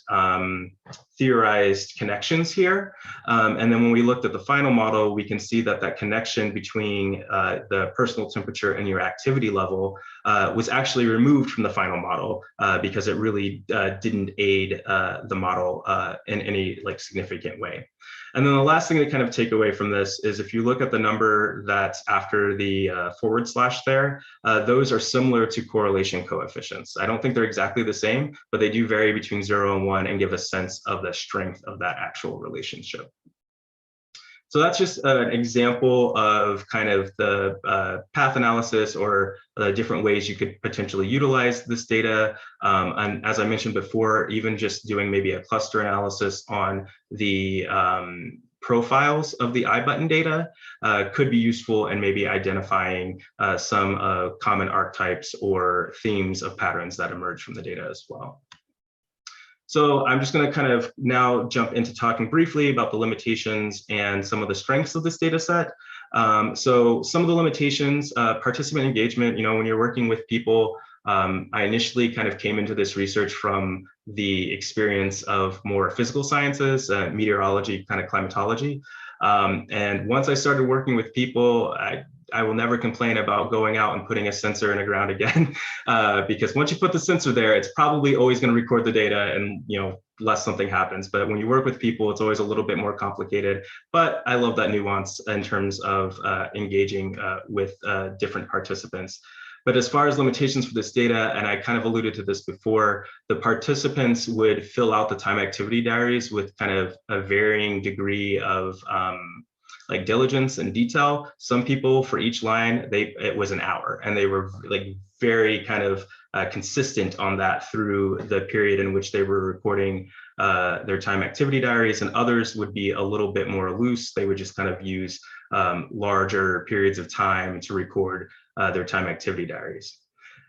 theorized connections here. And then when we looked at the final model, we can see that that connection between the personal temperature and your activity level was actually removed from the final model because it really didn't aid the model in any significant way. And then the last thing to kind of take away from this is if you look at the number that's after the / there, those are similar to correlation coefficients. I don't think they're exactly the same, but they do vary between 0 and 1 and give a sense of the strength of that actual relationship. So that's just an example of kind of the path analysis or the different ways you could potentially utilize this data. And as I mentioned before, even just doing maybe a cluster analysis on the profiles of the iButton data could be useful in maybe identifying some common archetypes or themes of patterns that emerge from the data as well. So I'm just going to kind of now jump into talking briefly about the limitations and some of the strengths of this data set. So some of the limitations, participant engagement, when you're working with people, I initially kind of came into this research from the experience of more physical sciences, meteorology, kind of climatology. And once I started working with people, I will never complain about going out and putting a sensor in the ground again, because once you put the sensor there, it's probably always going to record the data and, unless something happens. But when you work with people, it's always a little bit more complicated. But I love that nuance in terms of engaging with different participants. But as far as limitations for this data, and I kind of alluded to this before, the participants would fill out the time activity diaries with kind of a varying degree of diligence and detail. Some people, for each line, it was an hour, and they were very kind of consistent on that through the period in which they were recording their time activity diaries, and others would be a little bit more loose. They would just kind of use larger periods of time to record their time activity diaries.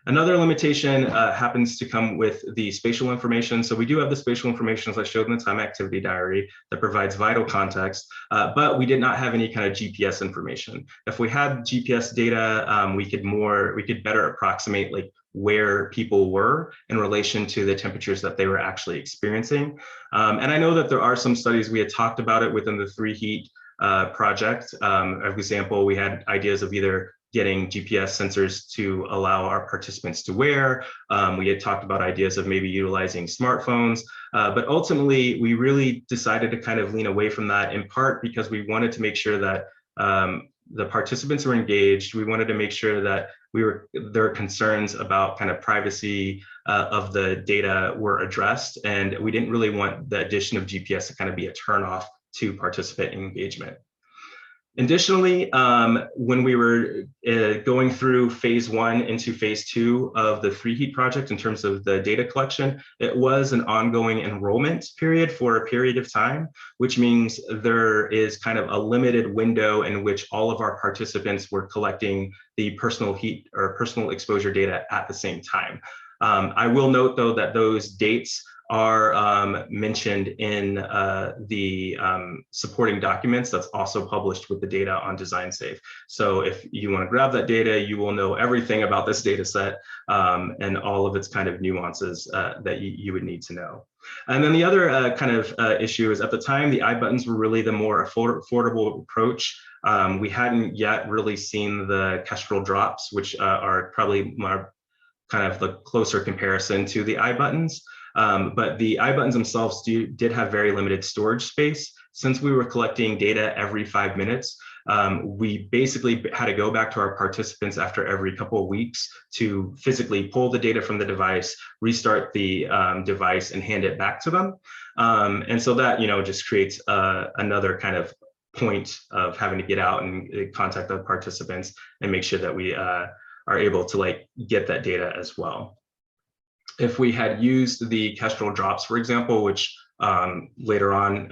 Another limitation happens to come with the spatial information. So we do have the spatial information, as I showed in the time activity diary, that provides vital context, but we did not have any kind of GPS information. If we had GPS data, we could better approximate where people were in relation to the temperatures that they were actually experiencing. And I know that there are some studies, we had talked about it within the 3Heat project. For example, we had ideas of either getting GPS sensors to allow our participants to wear. We had talked about ideas of maybe utilizing smartphones, but ultimately we really decided to kind of lean away from that, in part because we wanted to make sure that the participants were engaged. We wanted to make sure that their concerns about kind of privacy of the data were addressed, and we didn't really want the addition of GPS to kind of be a turnoff to participant engagement. Additionally, when we were going through phase 1 into phase 2 of the 3Heat project in terms of the data collection, it was an ongoing enrollment period for a period of time, which means there is kind of a limited window in which all of our participants were collecting the personal heat or personal exposure data at the same time. I will note, though, that those dates are mentioned in the supporting documents that's also published with the data on DesignSafe. So if you want to grab that data, you will know everything about this data set and all of its kind of nuances that you would need to know. And then the other kind of issue is, at the time, the iButtons were really the more affordable approach. We hadn't yet really seen the Kestrel drops, which are probably more kind of the closer comparison to the iButtons. But the iButtons themselves did have very limited storage space. Since we were collecting data every 5 minutes, we basically had to go back to our participants after every couple of weeks to physically pull the data from the device, restart the device, and hand it back to them. And so that, just creates another kind of point of having to get out and contact the participants and make sure that we are able to get that data as well. If we had used the Kestrel drops, for example, which later on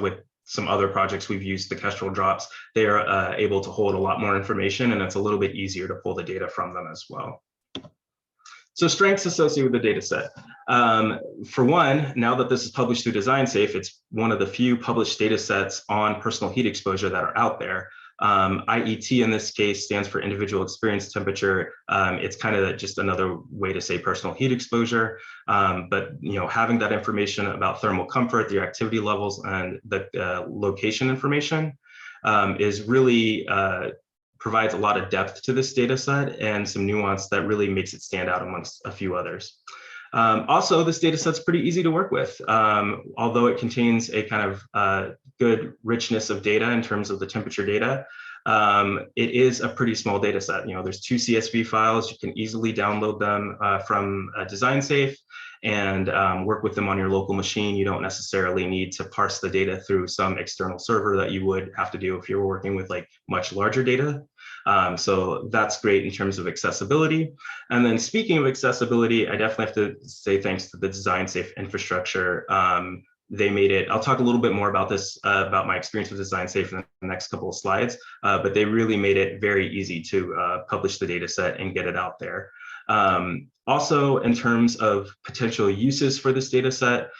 with some other projects we've used the Kestrel drops, they are able to hold a lot more information, and it's a little bit easier to pull the data from them as well. So strengths associated with the data set. For one, now that this is published through DesignSafe, it's one of the few published data sets on personal heat exposure that are out there. IET in this case stands for individual experience temperature. It's kind of just another way to say personal heat exposure. But having that information about thermal comfort, the activity levels, and the location information is really provides a lot of depth to this data set and some nuance that really makes it stand out amongst a few others. Also, this data set's pretty easy to work with, although it contains a kind of good richness of data in terms of the temperature data. It is a pretty small data set. There's 2 CSV files. You can easily download them from DesignSafe and work with them on your local machine. You don't necessarily need to parse the data through some external server that you would have to do if you were working with much larger data. So that's great in terms of accessibility. And then speaking of accessibility, I definitely have to say thanks to the DesignSafe infrastructure. They made it, I'll talk a little bit more about this, about my experience with DesignSafe in the next couple of slides, but they really made it very easy to publish the data set and get it out there. Also, in terms of potential uses for this data set,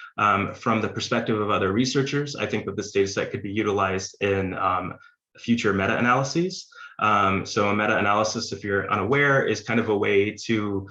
from the perspective of other researchers, I think that this data set could be utilized in future meta-analyses. So a meta-analysis, if you're unaware, is kind of a way to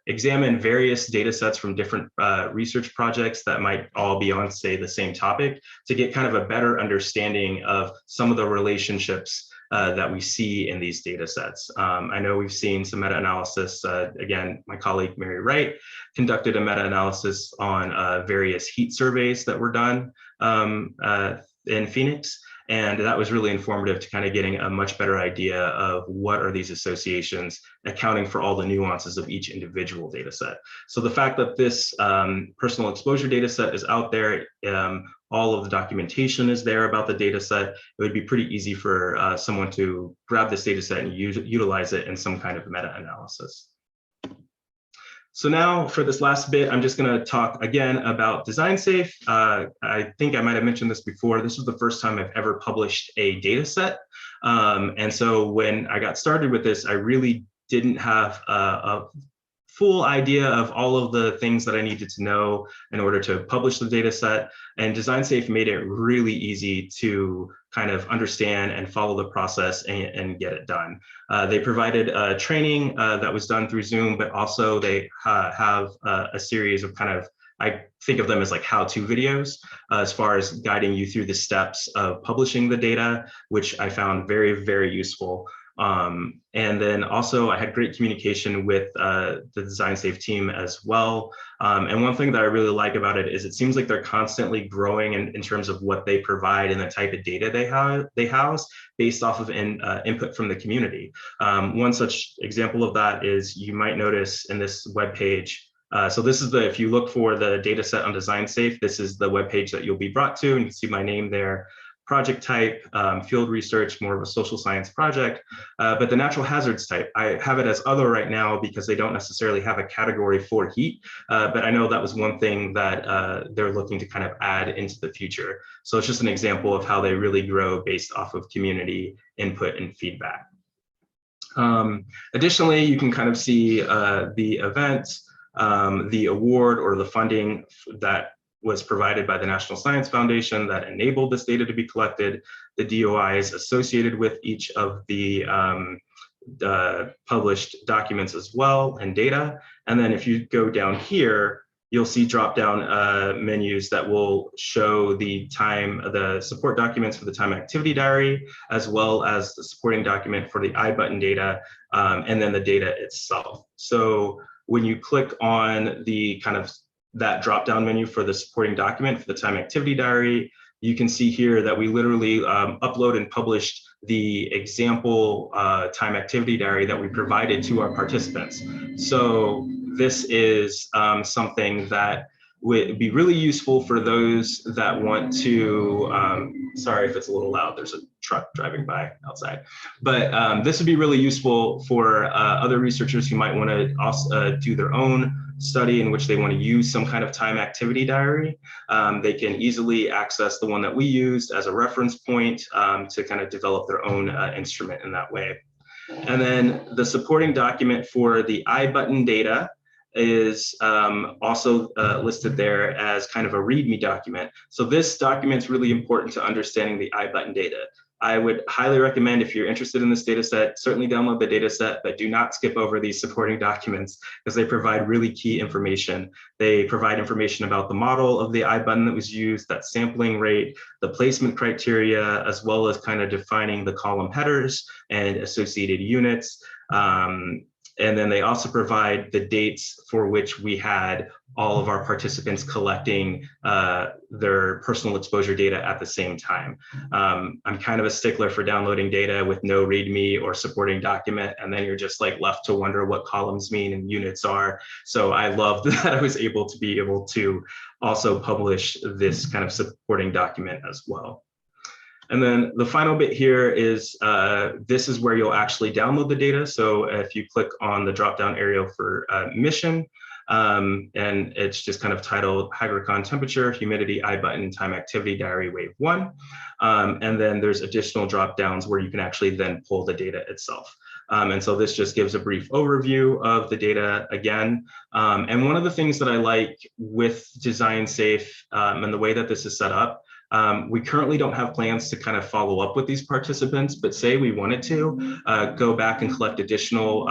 examine various data sets from different research projects that might all be on, say, the same topic, to get kind of a better understanding of some of the relationships that we see in these data sets. I know we've seen some meta-analysis. Again, my colleague Mary Wright conducted a meta-analysis on various heat surveys that were done in Phoenix. And that was really informative to kind of getting a much better idea of what are these associations, accounting for all the nuances of each individual data set. So the fact that this personal exposure data set is out there, all of the documentation is there about the data set, it would be pretty easy for someone to grab this data set and utilize it in some kind of meta-analysis. So now for this last bit, I'm just going to talk again about DesignSafe. I think I might have mentioned this before. This was the first time I've ever published a data set. And so when I got started with this, I really didn't have a full idea of all of the things that I needed to know in order to publish the data set. And DesignSafe made it really easy to kind of understand and follow the process and get it done. They provided training that was done through Zoom, but also they have a series of kind of, I think of them as like how-to videos as far as guiding you through the steps of publishing the data, which I found very, very useful. And then also I had great communication with the DesignSafe team as well. And one thing that I really like about it is it seems like they're constantly growing in terms of what they provide and the type of data they house based off of input from the community. One such example of that is you might notice in this web page. So this is if you look for the data set on DesignSafe, this is the web page that you'll be brought to, and you can see my name there. Project type, field research, more of a social science project, but the natural hazards type, I have it as other right now because they don't necessarily have a category for heat, but I know that was one thing that they're looking to kind of add into the future. So it's just an example of how they really grow based off of community input and feedback. Additionally, you can kind of see the event, the award or the funding that was provided by the National Science Foundation that enabled this data to be collected, the DOIs associated with each of the published documents as well and data. And then if you go down here, you'll see drop-down menus that will show the support documents for the time activity diary, as well as the supporting document for the iButton data, and then the data itself. So when you click on the kind of that drop-down menu for the supporting document for the time activity diary, you can see here that we literally upload and published the example time activity diary that we provided to our participants. So this is something that would be really useful for those that want to, sorry if it's a little loud, there's a truck driving by outside, but this would be really useful for other researchers who might want to also do their own study in which they want to use some kind of time activity diary. They can easily access the one that we used as a reference point to kind of develop their own instrument in that way. And then the supporting document for the iButton data is also listed there as kind of a README document. So this document is really important to understanding the iButton data. I would highly recommend, if you're interested in this data set, certainly download the data set, but do not skip over these supporting documents because they provide really key information. They provide information about the model of the iButton that was used, that sampling rate, the placement criteria, as well as kind of defining the column headers and associated units. And then they also provide the dates for which we had all of our participants collecting their personal exposure data at the same time. I'm kind of a stickler for downloading data with no README or supporting document, and then you're just like left to wonder what columns mean and units are. So I love that I was able to also publish this kind of supporting document as well. And then the final bit here is this is where you'll actually download the data. So if you click on the drop-down area for mission, and it's just kind of titled Hygrocon temperature, humidity, iButton, time activity diary wave 1. And then there's additional drop-downs where you can actually then pull the data itself. And so this just gives a brief overview of the data again. And one of the things that I like with DesignSafe and the way that this is set up, we currently don't have plans to kind of follow up with these participants, but say we wanted to go back and collect additional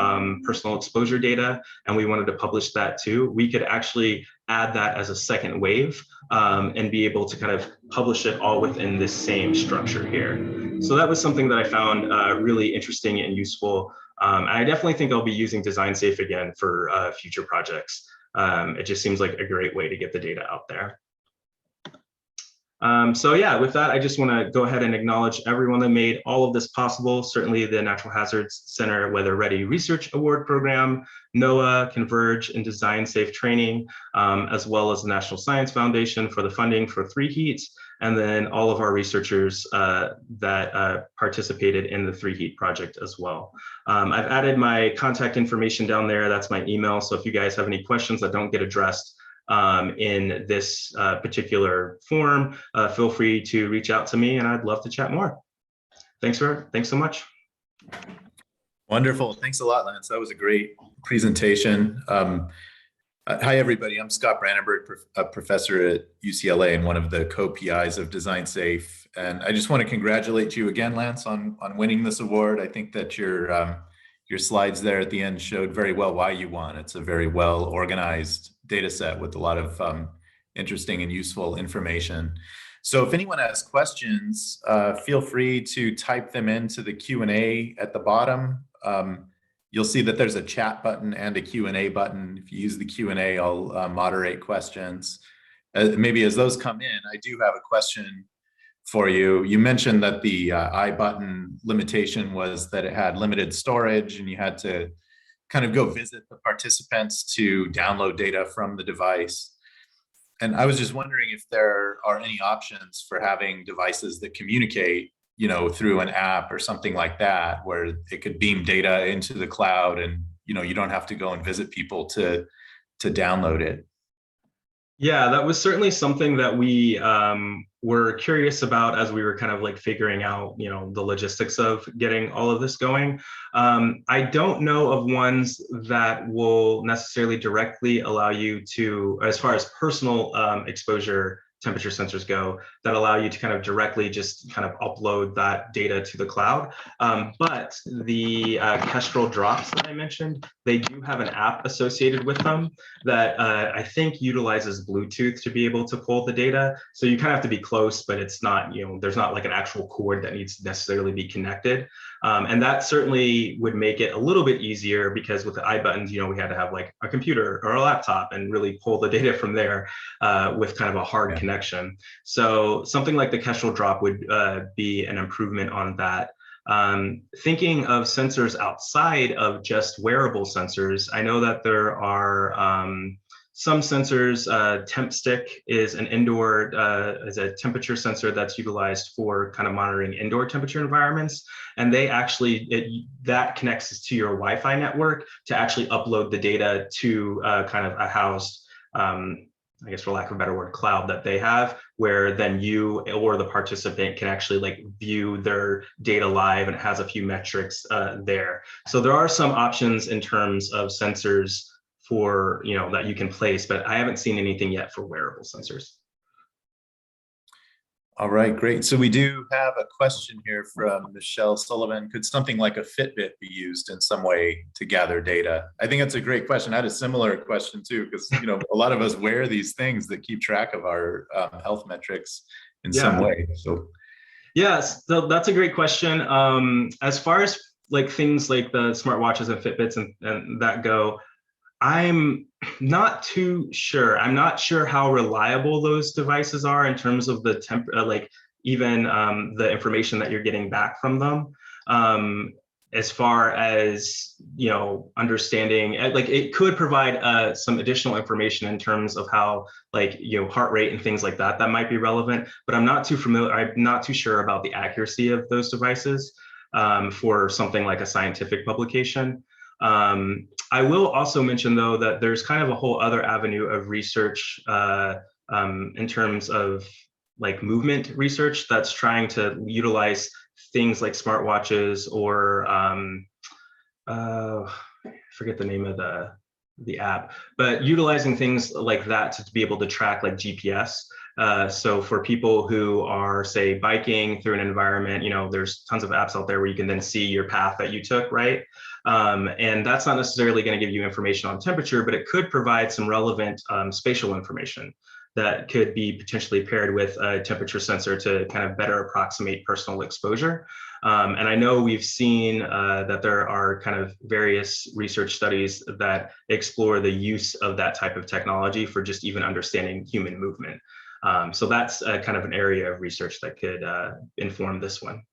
personal exposure data, and we wanted to publish that too, we could actually add that as a second wave and be able to kind of publish it all within this same structure here. So that was something that I found really interesting and useful. And I definitely think I'll be using DesignSafe again for future projects. It just seems like a great way to get the data out there. So yeah, with that, I just want to go ahead and acknowledge everyone that made all of this possible. Certainly the Natural Hazards Center Weather Ready Research Award Program, NOAA, Converge, and DesignSafe training, as well as the National Science Foundation for the funding for 3 heats, and then all of our researchers that participated in the 3 heat project as well. I've added my contact information down there. That's my email. So if you guys have any questions that don't get addressed in this particular form, feel free to reach out to me and I'd love to chat more. Thanks so much. Wonderful. Thanks a lot, Lance. That was a great presentation. Hi, everybody. I'm Scott Brandenburg, a professor at UCLA and one of the co-PIs of DesignSafe. And I just want to congratulate you again, Lance, on winning this award. I think that your slides there at the end showed very well why you won. It's a very well organized data set with a lot of interesting and useful information. So if anyone has questions, feel free to type them into the Q&A at the bottom. You'll see that there's a chat button and a Q&A button. If you use the Q&A, I'll moderate questions. Maybe as those come in, I do have a question for you. You mentioned that the I button limitation was that it had limited storage and you had to kind of go visit the participants to download data from the device. And I was just wondering if there are any options for having devices that communicate, through an app or something like that, where it could beam data into the cloud and, you don't have to go and visit people to download it. Yeah, that was certainly something that we were curious about as we were kind of like figuring out, the logistics of getting all of this going. I don't know of ones that will necessarily directly allow you to, as far as personal exposure temperature sensors go, that allow you to kind of directly just kind of upload that data to the cloud. But the Kestrel drops that I mentioned, they do have an app associated with them that I think utilizes Bluetooth to be able to pull the data. So you kind of have to be close, but it's not, there's not like an actual cord that needs to necessarily be connected. And that certainly would make it a little bit easier, because with the iButtons, we had to have like a computer or a laptop and really pull the data from there with kind of a hard connection. So something like the Kestrel drop would be an improvement on that. Thinking of sensors outside of just wearable sensors, I know that there are some sensors. TempStick is an indoor, is a temperature sensor that's utilized for kind of monitoring indoor temperature environments. And they actually, that connects to your Wi-Fi network to actually upload the data to kind of a housed, I guess for lack of a better word, cloud that they have, where then you or the participant can actually like view their data live, and it has a few metrics there. So there are some options in terms of sensors for, that you can place, but I haven't seen anything yet for wearable sensors. All right, great. So we do have a question here from Michelle Sullivan. Could something like a Fitbit be used in some way to gather data? I think that's a great question. I had a similar question too, because a lot of us wear these things that keep track of our health metrics in some way. So yes, so that's a great question. As far as like things like the smartwatches and Fitbits and that go, I'm not too sure. I'm not sure how reliable those devices are in terms of the even the information that you're getting back from them. As far as, understanding, like it could provide some additional information in terms of how heart rate and things like that might be relevant, but I'm not too familiar. I'm not too sure about the accuracy of those devices for something like a scientific publication. I will also mention, though, that there's kind of a whole other avenue of research in terms of like movement research that's trying to utilize things like smartwatches or I forget the name of the app, but utilizing things like that to be able to track like GPS. So for people who are, say, biking through an environment, there's tons of apps out there where you can then see your path that you took, right? And that's not necessarily going to give you information on temperature, but it could provide some relevant spatial information that could be potentially paired with a temperature sensor to kind of better approximate personal exposure. And I know we've seen that there are kind of various research studies that explore the use of that type of technology for just even understanding human movement. So that's kind of an area of research that could inform this one.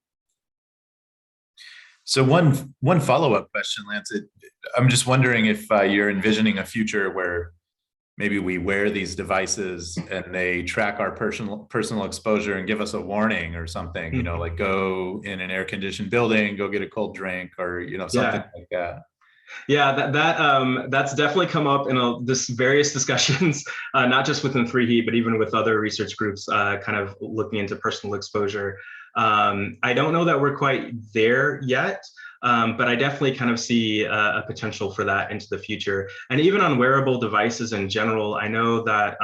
So one follow-up question, Lance. I'm just wondering if you're envisioning a future where maybe we wear these devices and they track our personal exposure and give us a warning or something, like go in an air-conditioned building, go get a cold drink, or something like that. Yeah, that's definitely come up in this various discussions, not just within 3Heat, but even with other research groups, kind of looking into personal exposure. I don't know that we're quite there yet. But I definitely kind of see a potential for that into the future. And even on wearable devices in general, I know that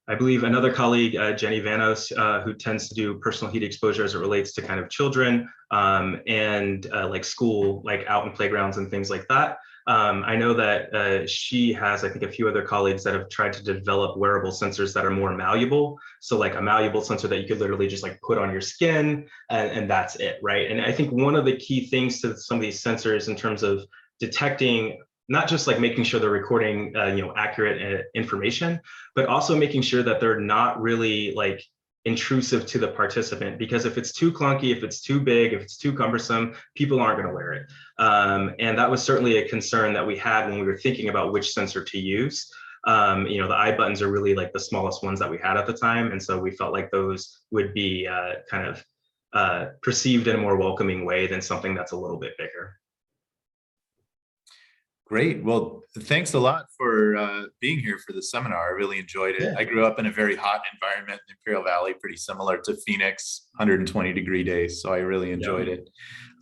I believe another colleague, Jenny Vanos, who tends to do personal heat exposure as it relates to kind of children and like school, like out in playgrounds and things like that. I know that she has, I think, a few other colleagues that have tried to develop wearable sensors that are more malleable. So like a malleable sensor that you could literally just like put on your skin and that's it, right? And I think one of the key things to some of these sensors in terms of detecting not just like making sure they're recording, accurate information, but also making sure that they're not really like intrusive to the participant. Because if it's too clunky, if it's too big, if it's too cumbersome, people aren't going to wear it. And that was certainly a concern that we had when we were thinking about which sensor to use. The eye buttons are really like the smallest ones that we had at the time. And so we felt like those would be kind of perceived in a more welcoming way than something that's a little bit bigger. Great. Well, thanks a lot for being here for the seminar. I really enjoyed it. Yeah. I grew up in a very hot environment in Imperial Valley, pretty similar to Phoenix, 120-degree days. So I really enjoyed it.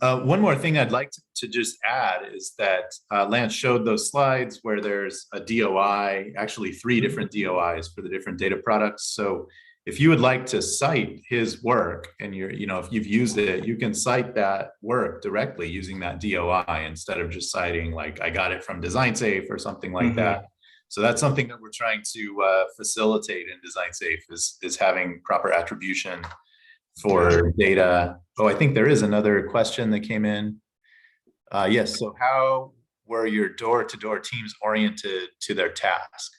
One more thing I'd like to just add is that Lance showed those slides where there's a DOI, actually 3 different DOIs for the different data products. So if you would like to cite his work and if you've used it, you can cite that work directly using that DOI instead of just citing like, I got it from DesignSafe or something like that. So that's something that we're trying to facilitate in DesignSafe is having proper attribution for data. Oh, I think there is another question that came in. Yes, so how were your door-to-door teams oriented to their task?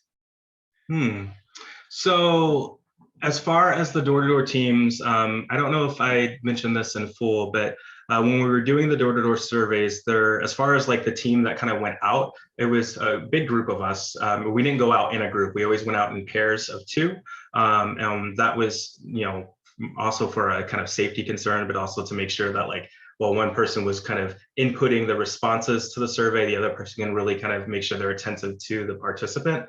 So as far as the door-to-door teams, I don't know if I mentioned this in full, but when we were doing the door-to-door surveys, as far as like the team that kind of went out, it was a big group of us. We didn't go out in a group. We always went out in pairs of 2. And that was, also for a kind of safety concern, but also to make sure that like, while one person was kind of inputting the responses to the survey, the other person can really kind of make sure they're attentive to the participant.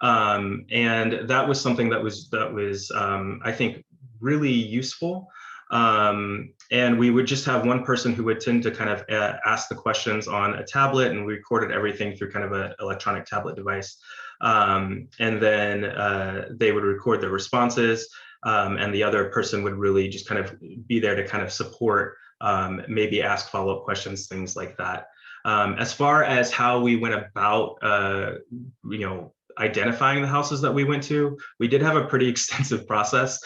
And that was something that was I think really useful. And we would just have one person who would tend to kind of ask the questions on a tablet, and we recorded everything through kind of an electronic tablet device. And then they would record their responses, and the other person would really just kind of be there to kind of support, maybe ask follow-up questions, things like that. As far as how we went about, identifying the houses that we went to, we did have a pretty extensive process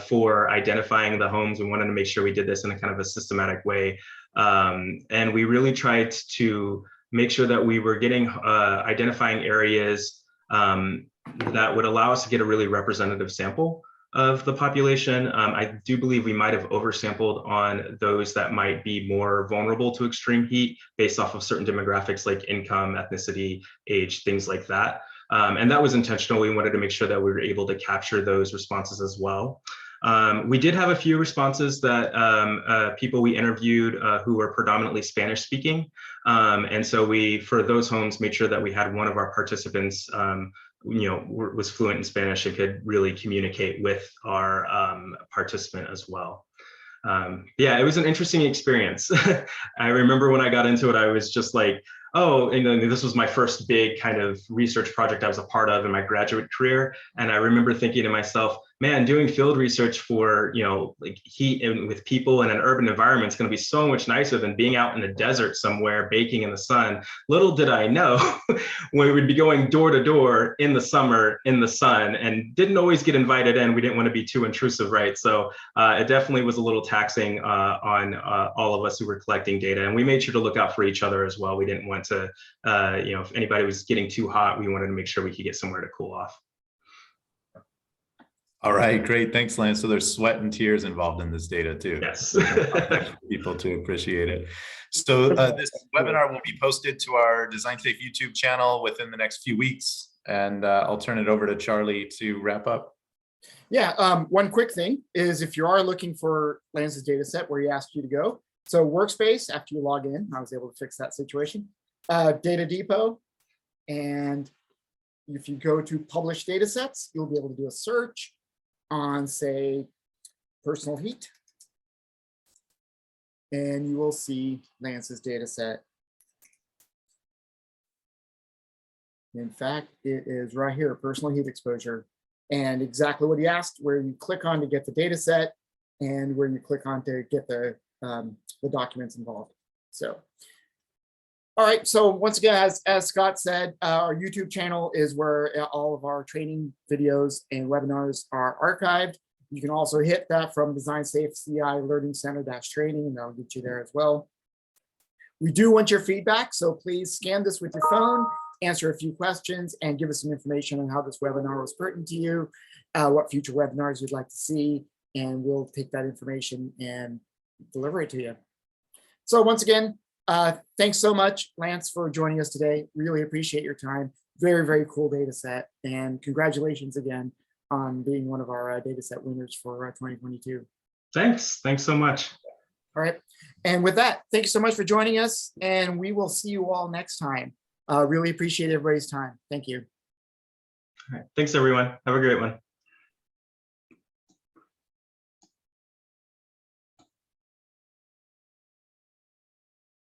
for identifying the homes. We wanted to make sure we did this in a kind of a systematic way. And we really tried to make sure that we were getting identifying areas that would allow us to get a really representative sample of the population. I do believe we might have oversampled on those that might be more vulnerable to extreme heat based off of certain demographics like income, ethnicity, age, things like that. And that was intentional. We wanted to make sure that we were able to capture those responses as well. We did have a few responses that people we interviewed who were predominantly Spanish speaking. And so we, for those homes, made sure that we had one of our participants was fluent in Spanish and could really communicate with our participant as well. Yeah, it was an interesting experience. I remember when I got into it, I was just like, oh, and then this was my first big kind of research project I was a part of in my graduate career. And I remember thinking to myself, man, doing field research for, like heat and with people in an urban environment is going to be so much nicer than being out in the desert somewhere baking in the sun. Little did I know when we would be going door to door in the summer in the sun and didn't always get invited in. We didn't want to be too intrusive, right? So it definitely was a little taxing on all of us who were collecting data. And we made sure to look out for each other as well. We didn't want to, if anybody was getting too hot, we wanted to make sure we could get somewhere to cool off. All right, great. Thanks, Lance. So there's sweat and tears involved in this data too. Yes. People to appreciate it. So this webinar will be posted to our DesignSafe YouTube channel within the next few weeks. And I'll turn it over to Charlie to wrap up. Yeah, one quick thing is if you are looking for Lance's data set where he asked you to go, so Workspace, after you log in, I was able to fix that situation, Data Depot, and if you go to Publish Datasets, you'll be able to do a search on, say, personal heat. and you will see Lance's data set. In fact, it is right here, personal heat exposure, and exactly what he asked, where you click on to get the data set and where you click on to get the documents involved. So, all right, so once again, as Scott said, our YouTube channel is where all of our training videos and webinars are archived. You can also hit that from DesignSafe CI Learning Center training, and that'll get you there as well. We do want your feedback, so please scan this with your phone, answer a few questions, and give us some information on how this webinar was pertinent to you, what future webinars you'd like to see, and we'll take that information and deliver it to you. So once again, thanks so much, Lance, for joining us today. Really appreciate your time. Very, very cool data set, and congratulations again on being one of our data set winners for 2022. Thanks so much. All right, and with that, thank you so much for joining us, and we will see you all next time. Really appreciate everybody's time. Thank you. All right. Thanks, everyone. Have a great one.